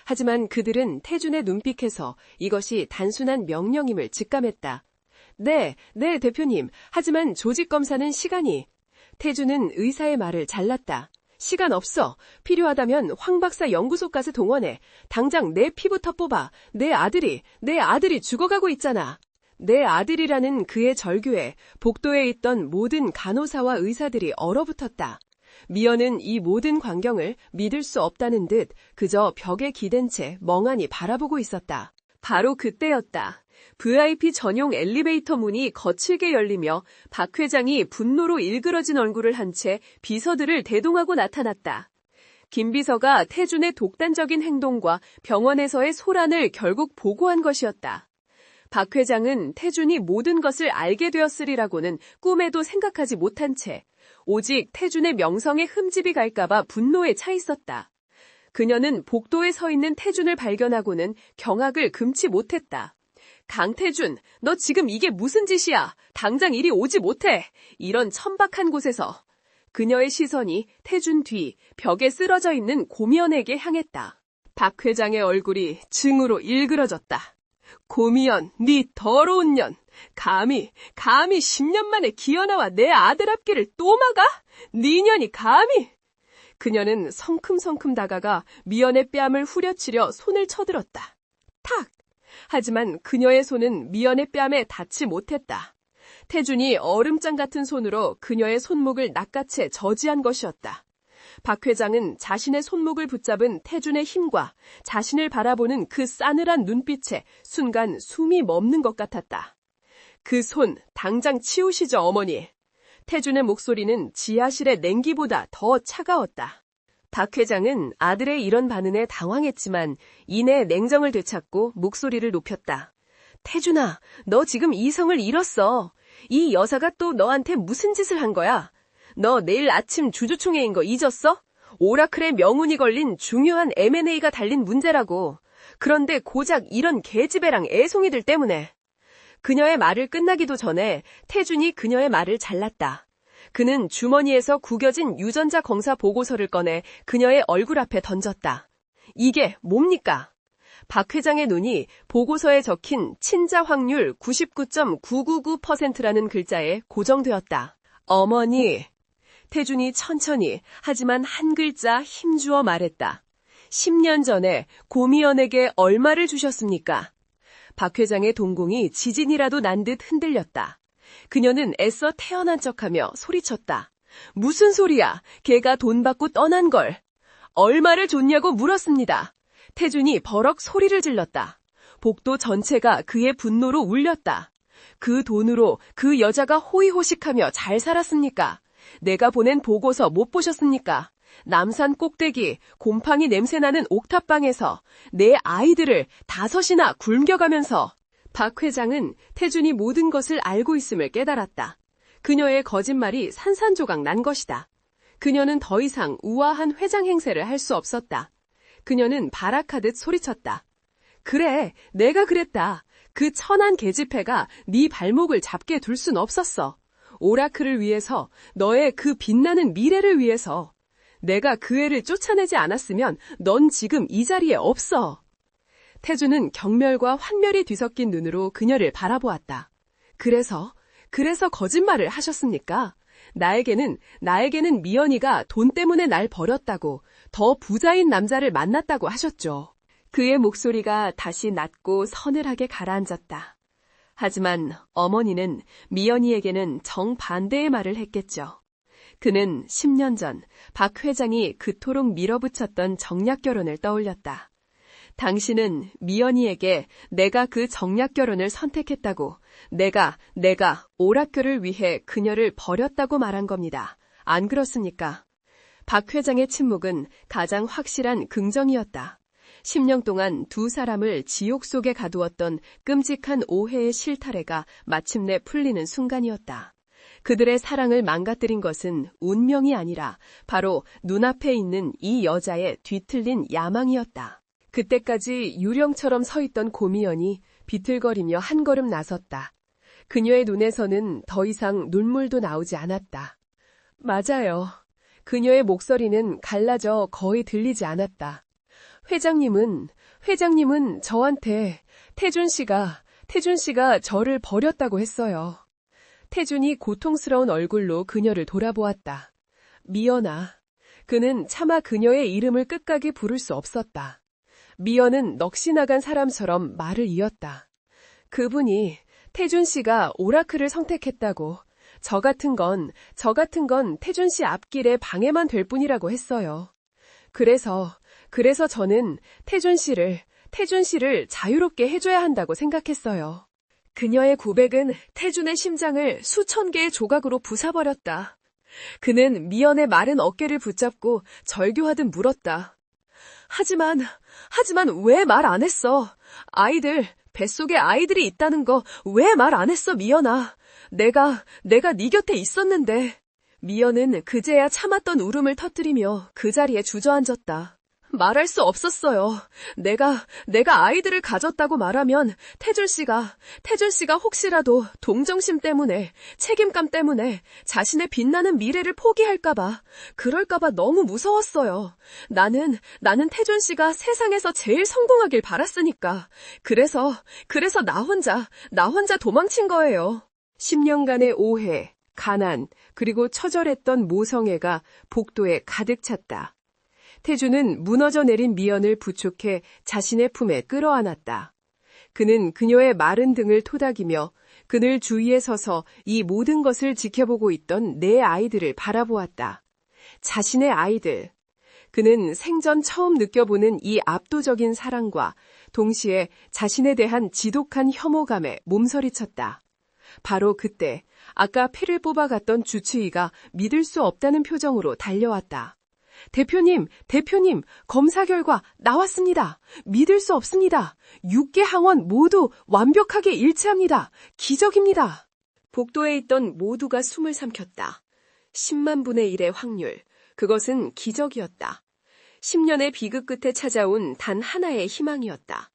하지만 그들은 태준의 눈빛에서 이것이 단순한 명령임을 직감했다. 네, 대표님. 하지만 조직검사는 시간이. 태준은 의사의 말을 잘랐다. 시간 없어. 필요하다면 황 박사 연구소까지 동원해. 당장 내 피부터 뽑아. 내 아들이 죽어가고 있잖아. 내 아들이라는 그의 절규에 복도에 있던 모든 간호사와 의사들이 얼어붙었다. 미연은 이 모든 광경을 믿을 수 없다는 듯 그저 벽에 기댄 채 멍하니 바라보고 있었다. 바로 그때였다. VIP 전용 엘리베이터 문이 거칠게 열리며 박 회장이 분노로 일그러진 얼굴을 한 채 비서들을 대동하고 나타났다. 김 비서가 태준의 독단적인 행동과 병원에서의 소란을 결국 보고한 것이었다. 박 회장은 태준이 모든 것을 알게 되었으리라고는 꿈에도 생각하지 못한 채 오직 태준의 명성에 흠집이 갈까봐 분노에 차 있었다. 그녀는 복도에 서 있는 태준을 발견하고는 경악을 금치 못했다. 강태준, 너 지금 이게 무슨 짓이야? 당장 이리 오지 못해. 이런 천박한 곳에서. 그녀의 시선이 태준 뒤 벽에 쓰러져 있는 고미연에게 향했다. 박 회장의 얼굴이 증으로 일그러졌다. 고미연, 네 더러운 년. 감히 10년 만에 기어나와 내 아들 앞길을 또 막아? 네 년이 감히. 그녀는 성큼성큼 다가가 미연의 뺨을 후려치려 손을 쳐들었다. 탁! 하지만 그녀의 손은 미연의 뺨에 닿지 못했다. 태준이 얼음장 같은 손으로 그녀의 손목을 낚아채 저지한 것이었다. 박 회장은 자신의 손목을 붙잡은 태준의 힘과 자신을 바라보는 그 싸늘한 눈빛에 순간 숨이 멎는 것 같았다. 그 손 당장 치우시죠, 어머니. 태준의 목소리는 지하실의 냉기보다 더 차가웠다. 박 회장은 아들의 이런 반응에 당황했지만 이내 냉정을 되찾고 목소리를 높였다. 태준아, 너 지금 이성을 잃었어. 이 여사가 또 너한테 무슨 짓을 한 거야? 너 내일 아침 주주총회인 거 잊었어? 오라클의 명운이 걸린 중요한 M&A가 달린 문제라고. 그런데 고작 이런 계집애랑 애송이들 때문에. 그녀의 말을 끝나기도 전에 태준이 그녀의 말을 잘랐다. 그는 주머니에서 구겨진 유전자 검사 보고서를 꺼내 그녀의 얼굴 앞에 던졌다. 이게 뭡니까? 박 회장의 눈이 보고서에 적힌 친자 확률 99.999%라는 글자에 고정되었다. 어머니. 태준이 천천히 하지만 한 글자 힘주어 말했다. 10년 전에 고미연에게 얼마를 주셨습니까? 박 회장의 동공이 지진이라도 난 듯 흔들렸다. 그녀는 애써 태어난 척하며 소리쳤다. 무슨 소리야? 걔가 돈 받고 떠난 걸. 얼마를 줬냐고 물었습니다. 태준이 버럭 소리를 질렀다. 복도 전체가 그의 분노로 울렸다. 그 돈으로 그 여자가 호의호식하며 잘 살았습니까? 내가 보낸 보고서 못 보셨습니까? 남산 꼭대기 곰팡이 냄새나는 옥탑방에서 내 아이들을 5이나 굶겨가면서. 박 회장은 태준이 모든 것을 알고 있음을 깨달았다. 그녀의 거짓말이 산산조각 난 것이다. 그녀는 더 이상 우아한 회장 행세를 할 수 없었다. 그녀는 발악하듯 소리쳤다. 그래, 내가 그랬다. 그 천한 계집애가 네 발목을 잡게 둘 순 없었어. 오라클을 위해서, 너의 그 빛나는 미래를 위해서. 내가 그 애를 쫓아내지 않았으면 넌 지금 이 자리에 없어. 태준은 경멸과 환멸이 뒤섞인 눈으로 그녀를 바라보았다. 그래서 거짓말을 하셨습니까? 나에게는 미연이가 돈 때문에 날 버렸다고, 더 부자인 남자를 만났다고 하셨죠. 그의 목소리가 다시 낮고 서늘하게 가라앉았다. 하지만 어머니는 미연이에게는 정반대의 말을 했겠죠. 그는 10년 전 박 회장이 그토록 밀어붙였던 정략 결혼을 떠올렸다. 당신은 미연이에게 내가 그 정략 결혼을 선택했다고, 내가 오락교를 위해 그녀를 버렸다고 말한 겁니다. 안 그렇습니까? 박 회장의 침묵은 가장 확실한 긍정이었다. 10년 동안 두 사람을 지옥 속에 가두었던 끔찍한 오해의 실타래가 마침내 풀리는 순간이었다. 그들의 사랑을 망가뜨린 것은 운명이 아니라 바로 눈앞에 있는 이 여자의 뒤틀린 야망이었다. 그때까지 유령처럼 서 있던 고미연이 비틀거리며 한 걸음 나섰다. 그녀의 눈에서는 더 이상 눈물도 나오지 않았다. 맞아요. 그녀의 목소리는 갈라져 거의 들리지 않았다. 회장님은 저한테 태준 씨가 저를 버렸다고 했어요. 태준이 고통스러운 얼굴로 그녀를 돌아보았다. 미연아. 그는 차마 그녀의 이름을 끝까지 부를 수 없었다. 미연은 넋이 나간 사람처럼 말을 이었다. 그분이 태준 씨가 오라클을 선택했다고. 저 같은 건 태준 씨 앞길에 방해만 될 뿐이라고 했어요. 그래서 저는 태준 씨를 자유롭게 해줘야 한다고 생각했어요. 그녀의 고백은 태준의 심장을 수천 개의 조각으로 부숴버렸다. 그는 미연의 마른 어깨를 붙잡고 절규하듯 물었다. 하지만 왜 말 안 했어? 뱃속에 아이들이 있다는 거 왜 말 안 했어, 미연아? 내가 네 곁에 있었는데. 미연은 그제야 참았던 울음을 터뜨리며 그 자리에 주저앉았다. 말할 수 없었어요. 내가 아이들을 가졌다고 말하면 태준 씨가 혹시라도 동정심 때문에, 책임감 때문에 자신의 빛나는 미래를 포기할까봐, 그럴까봐 너무 무서웠어요. 나는 태준 씨가 세상에서 제일 성공하길 바랐으니까. 그래서 나 혼자 도망친 거예요. 10년간의 오해, 가난, 그리고 처절했던 모성애가 복도에 가득 찼다. 태준은 무너져 내린 미연을 부축해 자신의 품에 끌어안았다. 그는 그녀의 마른 등을 토닥이며 그늘 주위에 서서 이 모든 것을 지켜보고 있던 네 아이들을 바라보았다. 자신의 아이들. 그는 생전 처음 느껴보는 이 압도적인 사랑과 동시에 자신에 대한 지독한 혐오감에 몸서리쳤다. 바로 그때 아까 피를 뽑아갔던 주치의가 믿을 수 없다는 표정으로 달려왔다. 대표님, 검사 결과 나왔습니다. 믿을 수 없습니다. 6개 항원 모두 완벽하게 일치합니다. 기적입니다. 복도에 있던 모두가 숨을 삼켰다. 10만 분의 1의 확률. 그것은 기적이었다. 10년의 비극 끝에 찾아온 단 하나의 희망이었다.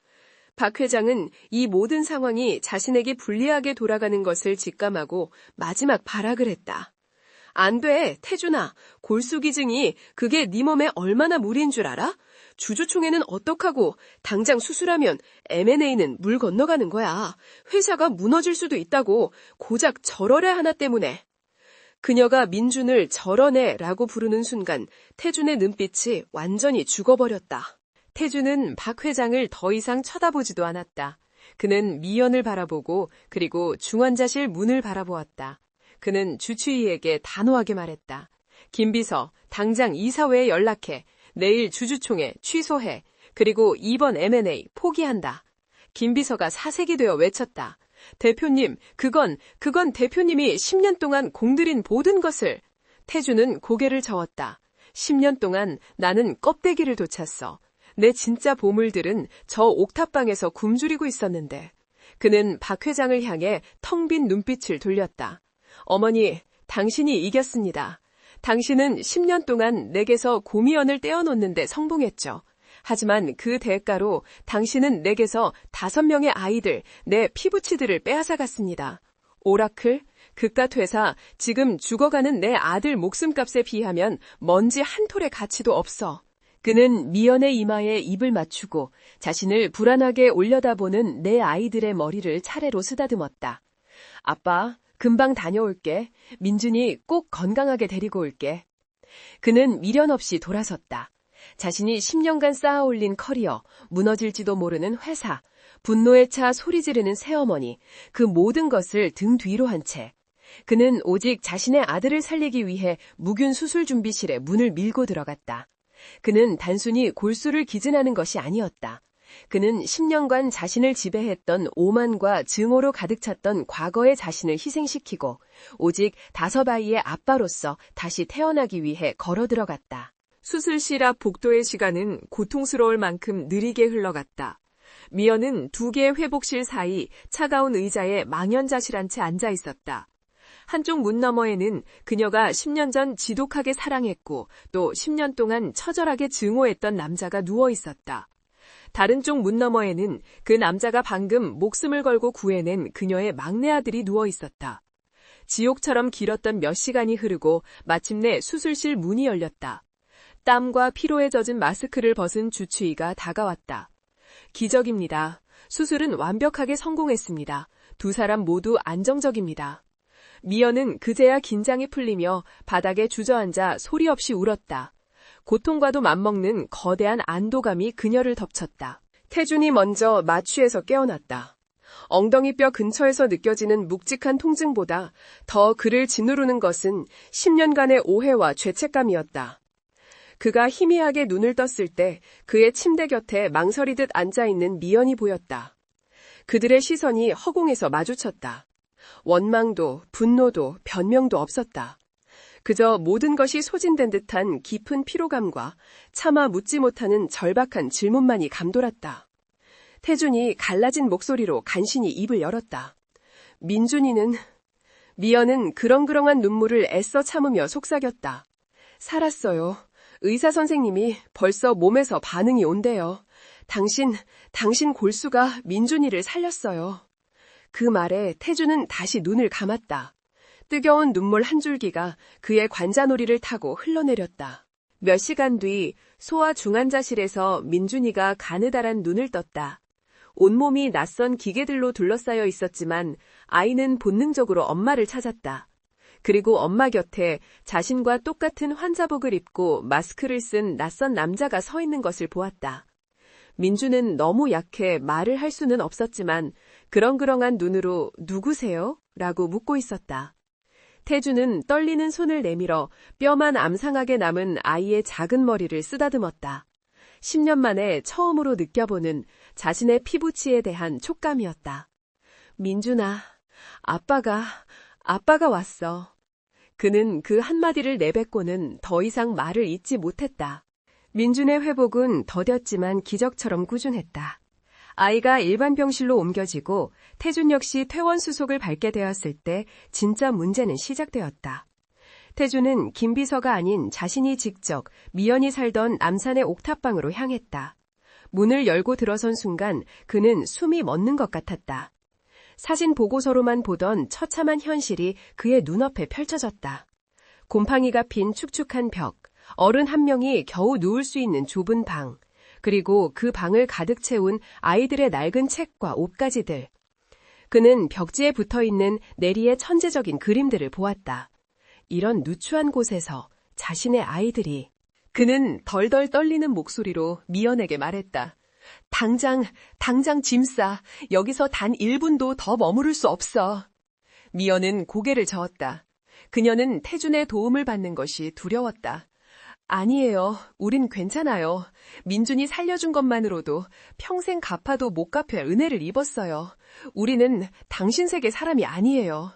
박 회장은 이 모든 상황이 자신에게 불리하게 돌아가는 것을 직감하고 마지막 발악을 했다. 안 돼, 태준아. 골수기증이 그게 네 몸에 얼마나 무리인 줄 알아? 주주총회는 어떡하고 당장 수술하면 M&A는 물 건너가는 거야. 회사가 무너질 수도 있다고 고작 저럴 애 하나 때문에. 그녀가 민준을 저런 애라고 부르는 순간 태준의 눈빛이 완전히 죽어버렸다. 태준은 박 회장을 더 이상 쳐다보지도 않았다. 그는 미연을 바라보고 그리고 중환자실 문을 바라보았다. 그는 주치의에게 단호하게 말했다. 김비서, 당장 이사회에 연락해. 내일 주주총회 취소해. 그리고 이번 M&A 포기한다. 김비서가 사색이 되어 외쳤다. 대표님, 그건 대표님이 10년 동안 공들인 모든 것을. 태준은 고개를 저었다. 10년 동안 나는 껍데기를 돋쳤어. 내 진짜 보물들은 저 옥탑방에서 굶주리고 있었는데. 그는 박 회장을 향해 텅 빈 눈빛을 돌렸다. 어머니, 당신이 이겼습니다. 당신은 10년 동안 내게서 고미연을 떼어놓는데 성공했죠. 하지만 그 대가로 당신은 내게서 5명의 아이들, 내 피부치들을 빼앗아갔습니다. 오라클, 그깟 회사, 지금 죽어가는 내 아들 목숨값에 비하면 먼지 한 톨의 가치도 없어. 그는 미연의 이마에 입을 맞추고 자신을 불안하게 올려다보는 내 아이들의 머리를 차례로 쓰다듬었다. 아빠, 금방 다녀올게. 민준이 꼭 건강하게 데리고 올게. 그는 미련 없이 돌아섰다. 자신이 10년간 쌓아올린 커리어, 무너질지도 모르는 회사, 분노에 차 소리 지르는 새어머니, 그 모든 것을 등 뒤로 한 채. 그는 오직 자신의 아들을 살리기 위해 무균 수술 준비실에 문을 밀고 들어갔다. 그는 단순히 골수를 기증하는 것이 아니었다. 그는 10년간 자신을 지배했던 오만과 증오로 가득 찼던 과거의 자신을 희생시키고 오직 5 아이의 아빠로서 다시 태어나기 위해 걸어 들어갔다. 수술실 앞 복도의 시간은 고통스러울 만큼 느리게 흘러갔다. 미연은 2개의 회복실 사이 차가운 의자에 망연자실한 채 앉아 있었다. 한쪽 문 너머에는 그녀가 10년 전 지독하게 사랑했고 또 10년 동안 처절하게 증오했던 남자가 누워 있었다. 다른 쪽 문 너머에는 그 남자가 방금 목숨을 걸고 구해낸 그녀의 막내 아들이 누워 있었다. 지옥처럼 길었던 몇 시간이 흐르고 마침내 수술실 문이 열렸다. 땀과 피로에 젖은 마스크를 벗은 주치의가 다가왔다. 기적입니다. 수술은 완벽하게 성공했습니다. 2 사람 모두 안정적입니다. 미연은 그제야 긴장이 풀리며 바닥에 주저앉아 소리 없이 울었다. 고통과도 맞먹는 거대한 안도감이 그녀를 덮쳤다. 태준이 먼저 마취에서 깨어났다. 엉덩이뼈 근처에서 느껴지는 묵직한 통증보다 더 그를 짓누르는 것은 10년간의 오해와 죄책감이었다. 그가 희미하게 눈을 떴을 때 그의 침대 곁에 망설이듯 앉아있는 미연이 보였다. 그들의 시선이 허공에서 마주쳤다. 원망도, 분노도, 변명도 없었다. 그저 모든 것이 소진된 듯한 깊은 피로감과 차마 묻지 못하는 절박한 질문만이 감돌았다. 태준이 갈라진 목소리로 간신히 입을 열었다. 미연은 그렁그렁한 눈물을 애써 참으며 속삭였다. 살았어요. 의사 선생님이 벌써 몸에서 반응이 온대요. 당신 골수가 민준이를 살렸어요. 그 말에 태준은 다시 눈을 감았다. 뜨거운 눈물 한 줄기가 그의 관자놀이를 타고 흘러내렸다. 몇 시간 뒤 소아 중환자실에서 민준이가 가느다란 눈을 떴다. 온몸이 낯선 기계들로 둘러싸여 있었지만 아이는 본능적으로 엄마를 찾았다. 그리고 엄마 곁에 자신과 똑같은 환자복을 입고 마스크를 쓴 낯선 남자가 서 있는 것을 보았다. 민주는 너무 약해 말을 할 수는 없었지만 그렁그렁한 눈으로 누구세요? 라고 묻고 있었다. 태주는 떨리는 손을 내밀어 뼈만 암상하게 남은 아이의 작은 머리를 쓰다듬었다. 10년 만에 처음으로 느껴보는 자신의 피부치에 대한 촉감이었다. 민준아, 아빠가 왔어. 그는 그 한마디를 내뱉고는 더 이상 말을 잇지 못했다. 민준의 회복은 더뎠지만 기적처럼 꾸준했다. 아이가 일반 병실로 옮겨지고 태준 역시 퇴원 수속을 밟게 되었을 때 진짜 문제는 시작되었다. 태준은 김 비서가 아닌 자신이 직접 미연이 살던 남산의 옥탑방으로 향했다. 문을 열고 들어선 순간 그는 숨이 멎는 것 같았다. 사진 보고서로만 보던 처참한 현실이 그의 눈앞에 펼쳐졌다. 곰팡이가 핀 축축한 벽, 어른 한 명이 겨우 누울 수 있는 좁은 방, 그리고 그 방을 가득 채운 아이들의 낡은 책과 옷가지들. 그는 벽지에 붙어있는 내리의 천재적인 그림들을 보았다. 이런 누추한 곳에서 자신의 아이들이. 그는 덜덜 떨리는 목소리로 미연에게 말했다. 당장 짐 싸. 여기서 단 1분도 더 머무를 수 없어. 미연은 고개를 저었다. 그녀는 태준의 도움을 받는 것이 두려웠다. 아니에요. 우린 괜찮아요. 민준이 살려준 것만으로도 평생 갚아도 못 갚을 은혜를 입었어요. 우리는 당신 세계 사람이 아니에요.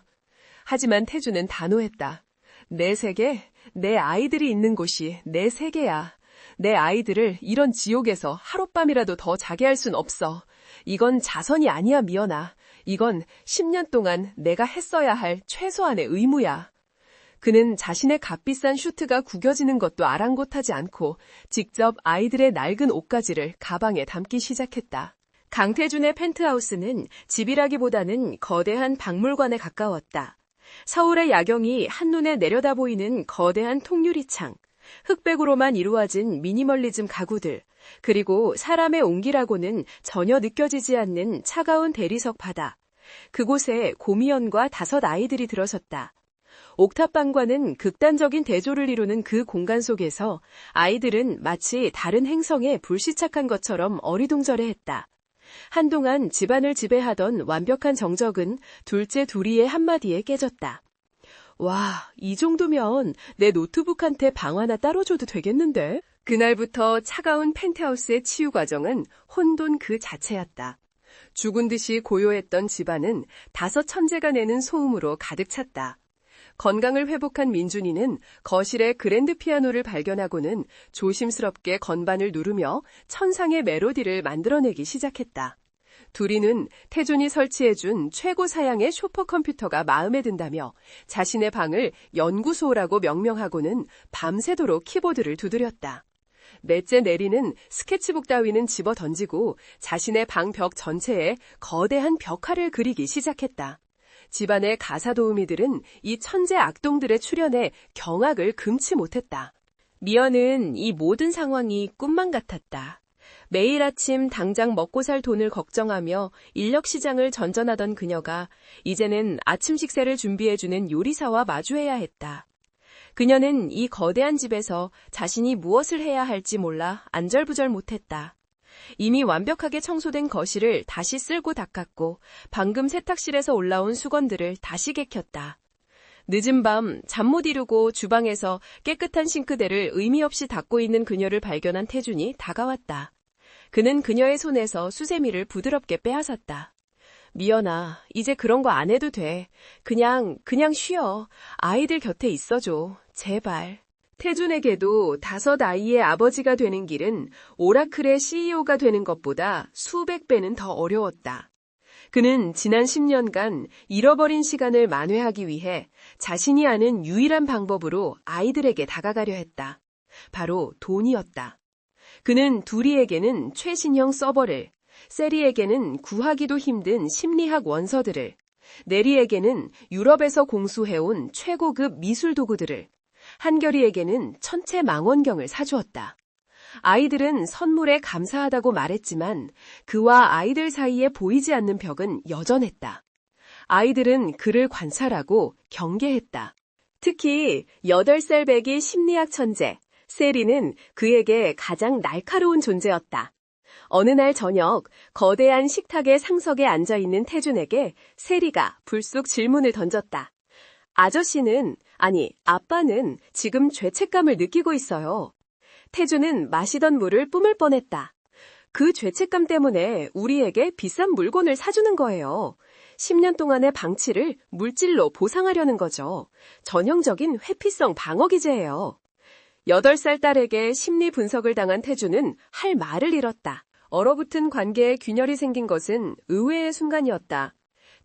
하지만 태준은 단호했다. 내 세계, 내 아이들이 있는 곳이 내 세계야. 내 아이들을 이런 지옥에서 하룻밤이라도 더 자게 할 순 없어. 이건 자선이 아니야, 미연아. 이건 10년 동안 내가 했어야 할 최소한의 의무야. 그는 자신의 값비싼 슈트가 구겨지는 것도 아랑곳하지 않고 직접 아이들의 낡은 옷가지를 가방에 담기 시작했다. 강태준의 펜트하우스는 집이라기보다는 거대한 박물관에 가까웠다. 서울의 야경이 한눈에 내려다 보이는 거대한 통유리창, 흑백으로만 이루어진 미니멀리즘 가구들, 그리고 사람의 온기라고는 전혀 느껴지지 않는 차가운 대리석 바다. 그곳에 고미연과 5 아이들이 들어섰다. 옥탑방과는 극단적인 대조를 이루는 그 공간 속에서 아이들은 마치 다른 행성에 불시착한 것처럼 어리둥절해했다. 한동안 집안을 지배하던 완벽한 정적은 둘째 둘이의 한마디에 깨졌다. 와, 이 정도면 내 노트북한테 방 하나 따로 줘도 되겠는데? 그날부터 차가운 펜트하우스의 치유 과정은 혼돈 그 자체였다. 죽은 듯이 고요했던 집안은 5 천재가 내는 소음으로 가득 찼다. 건강을 회복한 민준이는 거실에 그랜드 피아노를 발견하고는 조심스럽게 건반을 누르며 천상의 멜로디를 만들어내기 시작했다. 둘이는 태준이 설치해준 최고 사양의 슈퍼컴퓨터가 마음에 든다며 자신의 방을 연구소라고 명명하고는 밤새도록 키보드를 두드렸다. 넷째 내리는 스케치북 따위는 집어 던지고 자신의 방 벽 전체에 거대한 벽화를 그리기 시작했다. 집안의 가사 도우미들은 이 천재 악동들의 출현에 경악을 금치 못했다. 미연은 이 모든 상황이 꿈만 같았다. 매일 아침 당장 먹고 살 돈을 걱정하며 인력시장을 전전하던 그녀가 이제는 아침 식사를 준비해주는 요리사와 마주해야 했다. 그녀는 이 거대한 집에서 자신이 무엇을 해야 할지 몰라 안절부절 못했다. 이미 완벽하게 청소된 거실을 다시 쓸고 닦았고 방금 세탁실에서 올라온 수건들을 다시 개켰다. 늦은 밤 잠 못 이루고 주방에서 깨끗한 싱크대를 의미 없이 닦고 있는 그녀를 발견한 태준이 다가왔다. 그는 그녀의 손에서 수세미를 부드럽게 빼앗았다. 미연아, 이제 그런 거 안 해도 돼. 그냥 쉬어. 아이들 곁에 있어줘. 제발. 태준에게도 5 아이의 아버지가 되는 길은 오라클의 CEO가 되는 것보다 수백 배는 더 어려웠다. 그는 지난 10년간 잃어버린 시간을 만회하기 위해 자신이 아는 유일한 방법으로 아이들에게 다가가려 했다. 바로 돈이었다. 그는 두리에게는 최신형 서버를, 세리에게는 구하기도 힘든 심리학 원서들을, 네리에게는 유럽에서 공수해온 최고급 미술 도구들을, 한결이에게는 천체 망원경을 사주었다. 아이들은 선물에 감사하다고 말했지만 그와 아이들 사이에 보이지 않는 벽은 여전했다. 아이들은 그를 관찰하고 경계했다. 특히 8살 배기 심리학 천재, 세리는 그에게 가장 날카로운 존재였다. 어느 날 저녁 거대한 식탁의 상석에 앉아있는 태준에게 세리가 불쑥 질문을 던졌다. 아저씨는, 아니 아빠는 지금 죄책감을 느끼고 있어요. 태준은 마시던 물을 뿜을 뻔했다. 그 죄책감 때문에 우리에게 비싼 물건을 사주는 거예요. 10년 동안의 방치를 물질로 보상하려는 거죠. 전형적인 회피성 방어기제예요. 8살 딸에게 심리 분석을 당한 태준은 할 말을 잃었다. 얼어붙은 관계에 균열이 생긴 것은 의외의 순간이었다.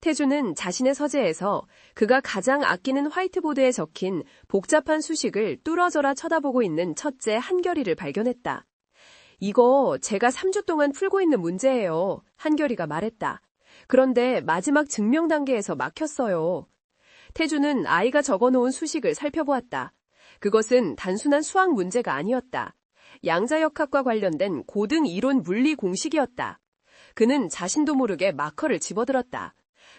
태준은 자신의 서재에서 그가 가장 아끼는 화이트보드에 적힌 복잡한 수식을 뚫어져라 쳐다보고 있는 첫째 한결이를 발견했다. 이거 제가 3주 동안 풀고 있는 문제예요. 한결이가 말했다. 그런데 마지막 증명 단계에서 막혔어요. 태준은 아이가 적어놓은 수식을 살펴보았다. 그것은 단순한 수학 문제가 아니었다. 양자역학과 관련된 고등 이론 물리 공식이었다. 그는 자신도 모르게 마커를 집어들었다.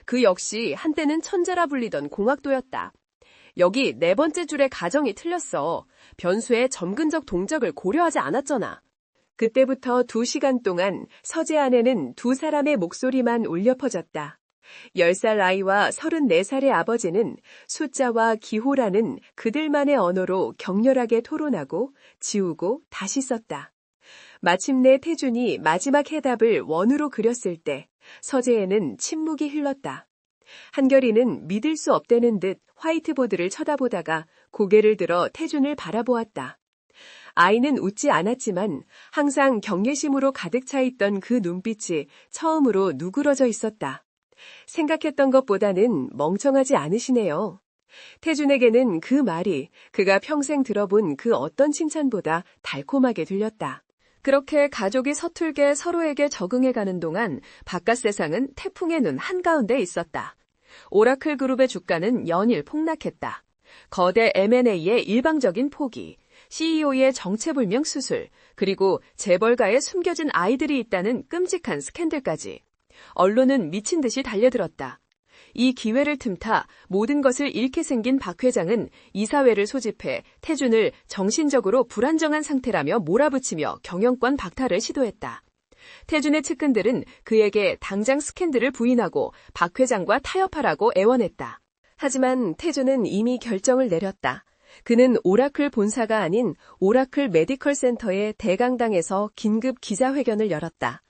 그 역시 한때는 천재라 불리던 공학도였다. 여기 4번째 줄의 가정이 틀렸어. 변수의 점근적 동적을 고려하지 않았잖아. 그때부터 2시간 동안 서재 안에는 2사람의 목소리만 울려 퍼졌다. 10살 아이와 34살의 아버지는 숫자와 기호라는 그들만의 언어로 격렬하게 토론하고 지우고 다시 썼다. 마침내 태준이 마지막 해답을 원으로 그렸을 때 서재에는 침묵이 흘렀다. 한결이는 믿을 수 없다는 듯 화이트보드를 쳐다보다가 고개를 들어 태준을 바라보았다. 아이는 웃지 않았지만 항상 경외심으로 가득 차 있던 그 눈빛이 처음으로 누그러져 있었다. 생각했던 것보다는 멍청하지 않으시네요. 태준에게는 그 말이 그가 평생 들어본 그 어떤 칭찬보다 달콤하게 들렸다. 그렇게 가족이 서툴게 서로에게 적응해가는 동안 바깥 세상은 태풍의 눈 한가운데 있었다. 오라클 그룹의 주가는 연일 폭락했다. 거대 M&A의 일방적인 포기, CEO의 정체불명 수술, 그리고 재벌가에 숨겨진 아이들이 있다는 끔찍한 스캔들까지. 언론은 미친 듯이 달려들었다. 이 기회를 틈타 모든 것을 잃게 생긴 박 회장은 이사회를 소집해 태준을 정신적으로 불안정한 상태라며 몰아붙이며 경영권 박탈을 시도했다. 태준의 측근들은 그에게 당장 스캔들을 부인하고 박 회장과 타협하라고 애원했다. 하지만 태준은 이미 결정을 내렸다. 그는 오라클 본사가 아닌 오라클 메디컬 센터의 대강당에서 긴급 기자회견을 열었다.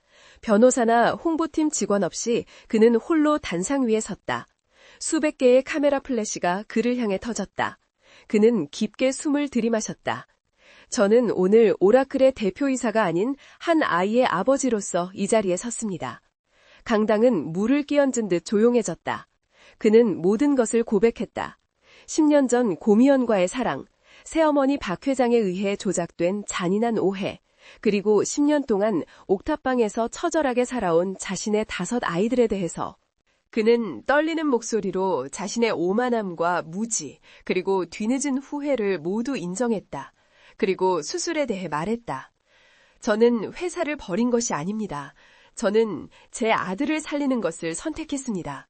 변호사나 홍보팀 직원 없이 그는 홀로 단상 위에 섰다. 수백 개의 카메라 플래시가 그를 향해 터졌다. 그는 깊게 숨을 들이마셨다. 저는 오늘 오라클의 대표이사가 아닌 한 아이의 아버지로서 이 자리에 섰습니다. 강당은 물을 끼얹은 듯 조용해졌다. 그는 모든 것을 고백했다. 10년 전 고미연과의 사랑, 새어머니 박 회장에 의해 조작된 잔인한 오해, 그리고 10년 동안 옥탑방에서 처절하게 살아온 자신의 5 아이들에 대해서 그는 떨리는 목소리로 자신의 오만함과 무지, 그리고 뒤늦은 후회를 모두 인정했다. 그리고 수술에 대해 말했다. 저는 회사를 버린 것이 아닙니다. 저는 제 아들을 살리는 것을 선택했습니다.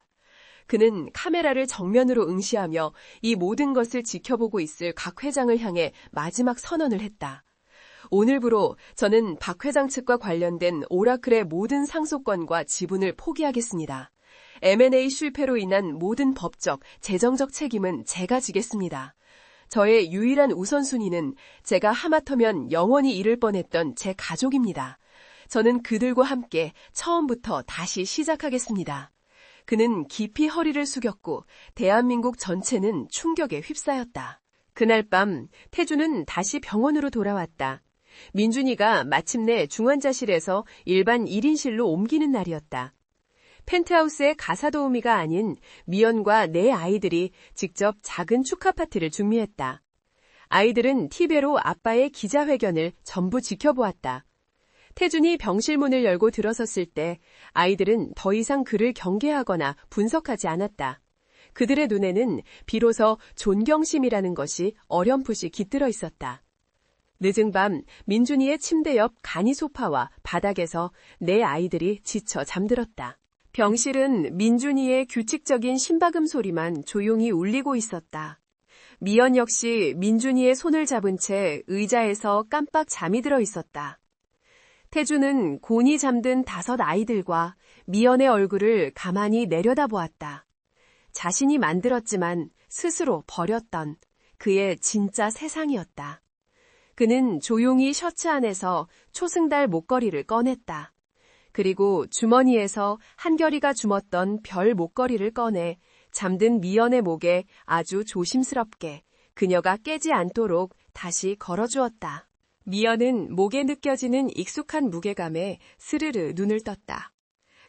그는 카메라를 정면으로 응시하며 이 모든 것을 지켜보고 있을 각 회장을 향해 마지막 선언을 했다. 오늘부로 저는 박 회장 측과 관련된 오라클의 모든 상속권과 지분을 포기하겠습니다. M&A 실패로 인한 모든 법적, 재정적 책임은 제가 지겠습니다. 저의 유일한 우선순위는 제가 하마터면 영원히 잃을 뻔했던 제 가족입니다. 저는 그들과 함께 처음부터 다시 시작하겠습니다. 그는 깊이 허리를 숙였고 대한민국 전체는 충격에 휩싸였다. 그날 밤 태주는 다시 병원으로 돌아왔다. 민준이가 마침내 중환자실에서 일반 1인실로 옮기는 날이었다. 펜트하우스의 가사도우미가 아닌 미연과 네 아이들이 직접 작은 축하 파티를 준비했다. 아이들은 TV로 아빠의 기자회견을 전부 지켜보았다. 태준이 병실 문을 열고 들어섰을 때 아이들은 더 이상 그를 경계하거나 분석하지 않았다. 그들의 눈에는 비로소 존경심이라는 것이 어렴풋이 깃들어 있었다. 늦은 밤 민준이의 침대 옆 간이 소파와 바닥에서 네 아이들이 지쳐 잠들었다. 병실은 민준이의 규칙적인 심박음 소리만 조용히 울리고 있었다. 미연 역시 민준이의 손을 잡은 채 의자에서 깜빡 잠이 들어 있었다. 태주는 곤히 잠든 5 아이들과 미연의 얼굴을 가만히 내려다보았다. 자신이 만들었지만 스스로 버렸던 그의 진짜 세상이었다. 그는 조용히 셔츠 안에서 초승달 목걸이를 꺼냈다. 그리고 주머니에서 한결이가 주었던 별 목걸이를 꺼내 잠든 미연의 목에 아주 조심스럽게 그녀가 깨지 않도록 다시 걸어주었다. 미연은 목에 느껴지는 익숙한 무게감에 스르르 눈을 떴다.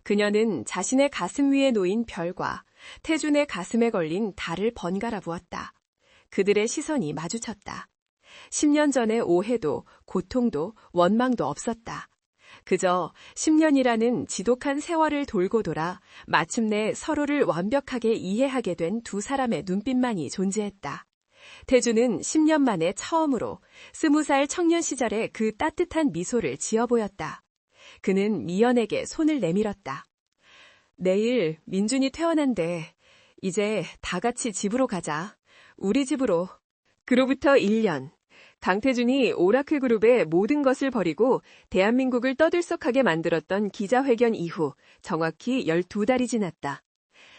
그녀는 자신의 가슴 위에 놓인 별과 태준의 가슴에 걸린 달을 번갈아 보았다. 그들의 시선이 마주쳤다. 10년 전의 오해도 고통도 원망도 없었다. 그저 10년이라는 지독한 세월을 돌고 돌아 마침내 서로를 완벽하게 이해하게 된 두 사람의 눈빛만이 존재했다. 태주는 10년 만에 처음으로 20살 청년 시절의 그 따뜻한 미소를 지어 보였다. 그는 미연에게 손을 내밀었다. 내일 민준이 퇴원한대. 이제 다 같이 집으로 가자. 우리 집으로. 그로부터 1년. 강태준이 오라클 그룹의 모든 것을 버리고 대한민국을 떠들썩하게 만들었던 기자회견 이후 정확히 12달이 지났다.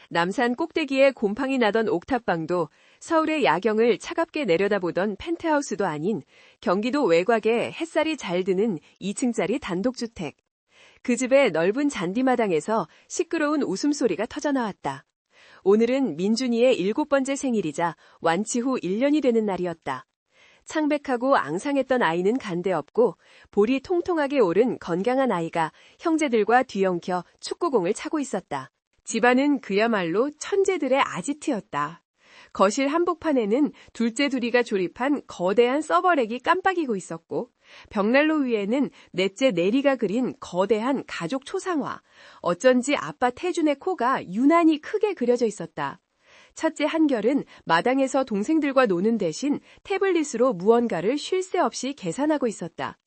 남산 꼭대기에 곰팡이 나던 옥탑방도 서울의 야경을 차갑게 내려다보던 펜트하우스도 아닌 경기도 외곽에 햇살이 잘 드는 2층짜리 단독주택. 그 집의 넓은 잔디마당에서 시끄러운 웃음소리가 터져나왔다. 오늘은 민준이의 7번째 생일이자 완치 후 1년이 되는 날이었다. 창백하고 앙상했던 아이는 간데없고 볼이 통통하게 오른 건강한 아이가 형제들과 뒤엉켜 축구공을 차고 있었다. 집안은 그야말로 천재들의 아지트였다. 거실 한복판에는 둘째 둘이가 조립한 거대한 서버렉이 깜빡이고 있었고 벽난로 위에는 넷째 내리가 그린 거대한 가족 초상화, 어쩐지 아빠 태준의 코가 유난히 크게 그려져 있었다. 첫째 한결은 마당에서 동생들과 노는 대신 태블릿으로 무언가를 쉴 새 없이 계산하고 있었다.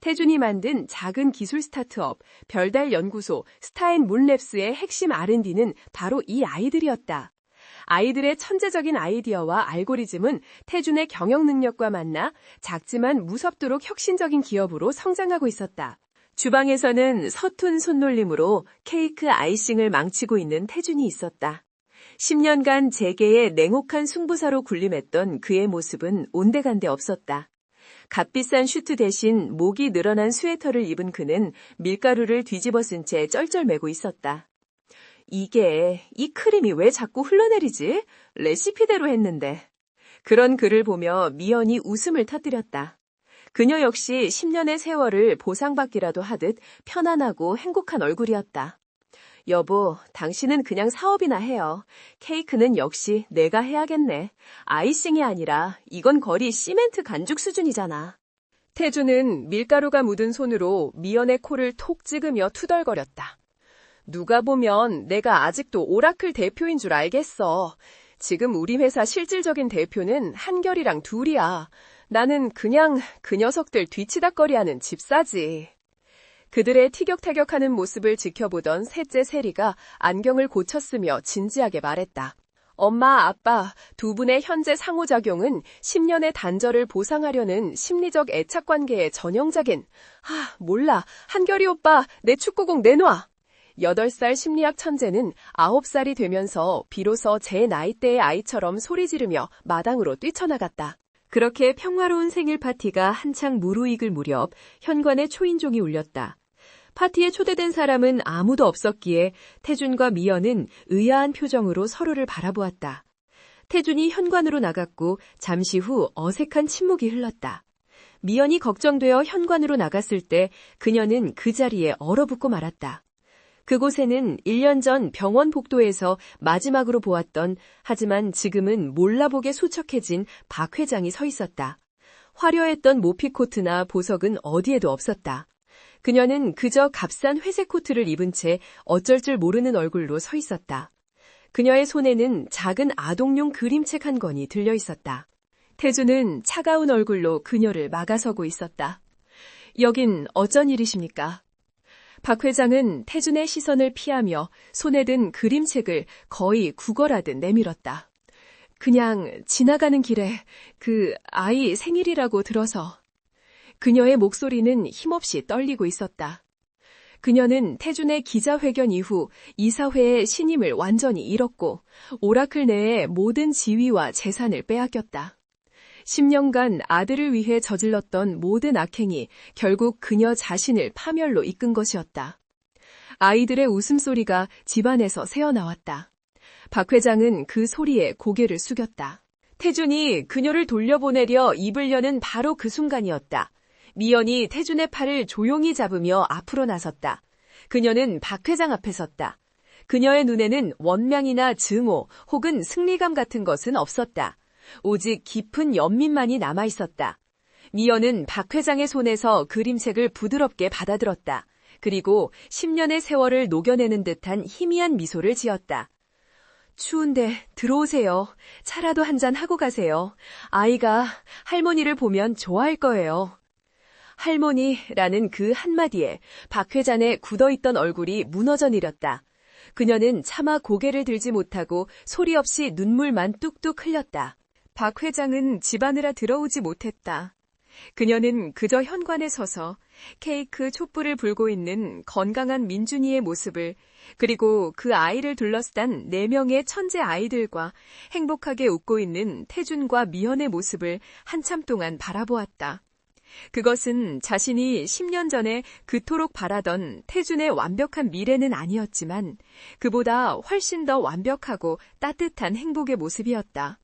태준이 만든 작은 기술 스타트업 별달 연구소 스타앤문랩스의 핵심 R&D는 바로 이 아이들이었다. 아이들의 천재적인 아이디어와 알고리즘은 태준의 경영 능력과 만나 작지만 무섭도록 혁신적인 기업으로 성장하고 있었다. 주방에서는 서툰 손놀림으로 케이크 아이싱을 망치고 있는 태준이 있었다. 10년간 재계의 냉혹한 승부사로 군림했던 그의 모습은 온데간데 없었다. 값비싼 슈트 대신 목이 늘어난 스웨터를 입은 그는 밀가루를 뒤집어 쓴 채 쩔쩔매고 있었다. 이 크림이 왜 자꾸 흘러내리지? 레시피대로 했는데. 그런 그를 보며 미연이 웃음을 터뜨렸다. 그녀 역시 10년의 세월을 보상받기라도 하듯 편안하고 행복한 얼굴이었다. 여보, 당신은 그냥 사업이나 해요. 케이크는 역시 내가 해야겠네. 아이싱이 아니라 이건 거의 시멘트 간죽 수준이잖아. 태주는 밀가루가 묻은 손으로 미연의 코를 톡 찍으며 투덜거렸다. 누가 보면 내가 아직도 오라클 대표인 줄 알겠어. 지금 우리 회사 실질적인 대표는 한결이랑 둘이야. 나는 그냥 그 녀석들 뒤치다꺼리하는 집사지. 그들의 티격태격하는 모습을 지켜보던 셋째 세리가 안경을 고쳤으며 진지하게 말했다. 엄마, 아빠, 두 분의 현재 상호작용은 10년의 단절을 보상하려는 심리적 애착관계의 전형적인, 몰라. 한결이 오빠, 내 축구공 내놔. 8살 심리학 천재는 9살이 되면서 비로소 제 나이대의 아이처럼 소리 지르며 마당으로 뛰쳐나갔다. 그렇게 평화로운 생일 파티가 한창 무르익을 무렵 현관에 초인종이 울렸다. 파티에 초대된 사람은 아무도 없었기에 태준과 미연은 의아한 표정으로 서로를 바라보았다. 태준이 현관으로 나갔고 잠시 후 어색한 침묵이 흘렀다. 미연이 걱정되어 현관으로 나갔을 때 그녀는 그 자리에 얼어붙고 말았다. 그곳에는 1년 전 병원 복도에서 마지막으로 보았던, 하지만 지금은 몰라보게 수척해진 박 회장이 서 있었다. 화려했던 모피 코트나 보석은 어디에도 없었다. 그녀는 그저 값싼 회색 코트를 입은 채 어쩔 줄 모르는 얼굴로 서 있었다. 그녀의 손에는 작은 아동용 그림책 한 권이 들려 있었다. 태주는 차가운 얼굴로 그녀를 막아서고 있었다. 여긴 어쩐 일이십니까? 박 회장은 태준의 시선을 피하며 손에 든 그림책을 거의 구걸하듯 내밀었다. 그냥 지나가는 길에 그 아이 생일이라고 들어서. 그녀의 목소리는 힘없이 떨리고 있었다. 그녀는 태준의 기자회견 이후 이사회의 신임을 완전히 잃었고 오라클 내의 모든 지위와 재산을 빼앗겼다. 10년간 아들을 위해 저질렀던 모든 악행이 결국 그녀 자신을 파멸로 이끈 것이었다. 아이들의 웃음소리가 집안에서 새어나왔다. 박 회장은 그 소리에 고개를 숙였다. 태준이 그녀를 돌려보내려 입을 여는 바로 그 순간이었다. 미연이 태준의 팔을 조용히 잡으며 앞으로 나섰다. 그녀는 박 회장 앞에 섰다. 그녀의 눈에는 원망이나 증오 혹은 승리감 같은 것은 없었다. 오직 깊은 연민만이 남아있었다. 미연은 박 회장의 손에서 그림책을 부드럽게 받아들었다. 그리고 10년의 세월을 녹여내는 듯한 희미한 미소를 지었다. 추운데 들어오세요. 차라도 한잔 하고 가세요. 아이가 할머니를 보면 좋아할 거예요. 할머니라는 그 한마디에 박 회장의 굳어있던 얼굴이 무너져 내렸다. 그녀는 차마 고개를 들지 못하고 소리 없이 눈물만 뚝뚝 흘렸다. 박 회장은 집안으로 들어오지 못했다. 그녀는 그저 현관에 서서 케이크 촛불을 불고 있는 건강한 민준이의 모습을, 그리고 그 아이를 둘러싼 4명의 천재 아이들과 행복하게 웃고 있는 태준과 미연의 모습을 한참 동안 바라보았다. 그것은 자신이 10년 전에 그토록 바라던 태준의 완벽한 미래는 아니었지만 그보다 훨씬 더 완벽하고 따뜻한 행복의 모습이었다.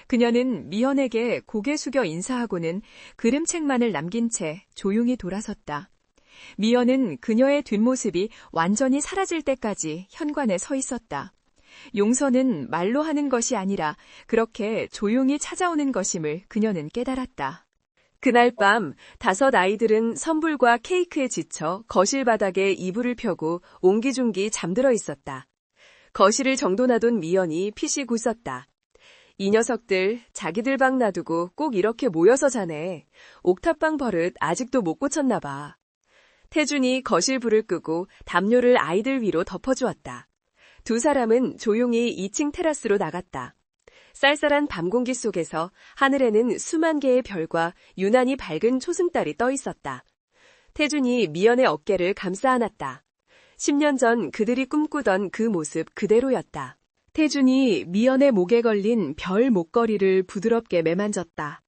그녀는 미연에게 고개 숙여 인사하고는 그림책만을 남긴 채 조용히 돌아섰다. 미연은 그녀의 뒷모습이 완전히 사라질 때까지 현관에 서 있었다. 용서는 말로 하는 것이 아니라 그렇게 조용히 찾아오는 것임을 그녀는 깨달았다. 그날 밤 5 아이들은 선불과 케이크에 지쳐 거실 바닥에 이불을 펴고 옹기종기 잠들어 있었다. 거실을 정돈하던 미연이 피식 웃었다. 이 녀석들 자기들 방 놔두고 꼭 이렇게 모여서 자네. 옥탑방 버릇 아직도 못 고쳤나 봐. 태준이 거실 불을 끄고 담요를 아이들 위로 덮어주었다. 2 사람은 조용히 2층 테라스로 나갔다. 쌀쌀한 밤 공기 속에서 하늘에는 수만 개의 별과 유난히 밝은 초승달이 떠 있었다. 태준이 미연의 어깨를 감싸 안았다. 10년 전 그들이 꿈꾸던 그 모습 그대로였다. 태준이 미연의 목에 걸린 별 목걸이를 부드럽게 매만졌다.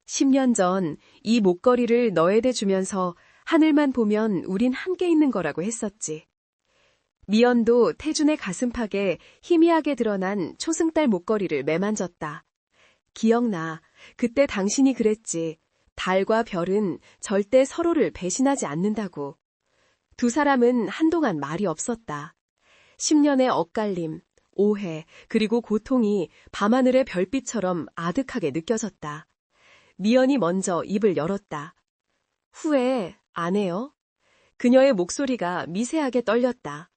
10년 전 이 목걸이를 너에게 주면서 하늘만 보면 우린 함께 있는 거라고 했었지. 미연도 태준의 가슴팍에 희미하게 드러난 초승달 목걸이를 매만졌다. 기억나. 그때 당신이 그랬지. 달과 별은 절대 서로를 배신하지 않는다고. 2 사람은 한동안 말이 없었다. 10년의 엇갈림, 오해, 그리고 고통이 밤하늘의 별빛처럼 아득하게 느껴졌다. 미연이 먼저 입을 열었다. 후회 안 해요? 그녀의 목소리가 미세하게 떨렸다.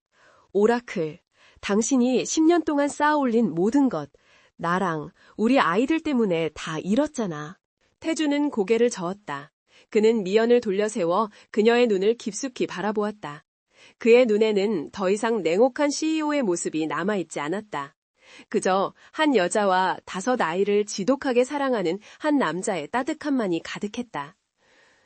오라클, 당신이 10년 동안 쌓아올린 모든 것, 나랑 우리 아이들 때문에 다 잃었잖아. 태주는 고개를 저었다. 그는 미연을 돌려세워 그녀의 눈을 깊숙이 바라보았다. 그의 눈에는 더 이상 냉혹한 CEO의 모습이 남아있지 않았다. 그저 한 여자와 5 아이를 지독하게 사랑하는 한 남자의 따뜻함만이 가득했다.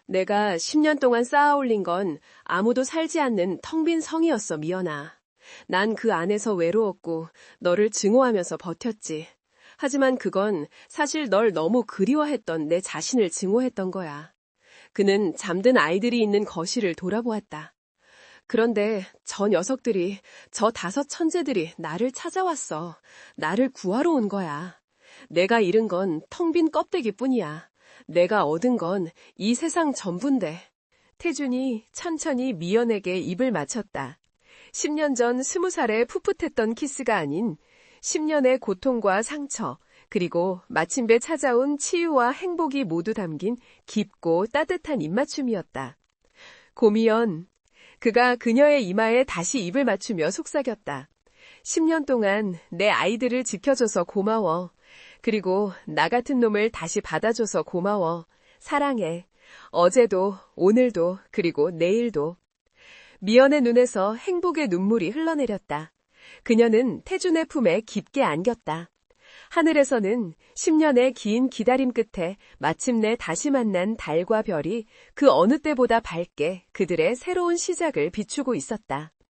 내가 10년 동안 쌓아올린 건 아무도 살지 않는 텅 빈 성이었어, 미연아. 난 그 안에서 외로웠고 너를 증오하면서 버텼지. 하지만 그건 사실 널 너무 그리워했던 내 자신을 증오했던 거야. 그는 잠든 아이들이 있는 거실을 돌아보았다. 그런데 저 녀석들이, 저 5 천재들이 나를 찾아왔어. 나를 구하러 온 거야. 내가 잃은 건 텅 빈 껍데기뿐이야. 내가 얻은 건 이 세상 전부인데. 태준이 천천히 미연에게 입을 맞췄다. 10년 전 20살에 풋풋했던 키스가 아닌 10년의 고통과 상처, 그리고 마침내 찾아온 치유와 행복이 모두 담긴 깊고 따뜻한 입맞춤이었다. 고미연, 그가 그녀의 이마에 다시 입을 맞추며 속삭였다. 10년 동안 내 아이들을 지켜줘서 고마워. 그리고 나 같은 놈을 다시 받아줘서 고마워. 사랑해. 어제도, 오늘도, 그리고 내일도. 미연의 눈에서 행복의 눈물이 흘러내렸다. 그녀는 태준의 품에 깊게 안겼다. 하늘에서는 10년의 긴 기다림 끝에 마침내 다시 만난 달과 별이 그 어느 때보다 밝게 그들의 새로운 시작을 비추고 있었다.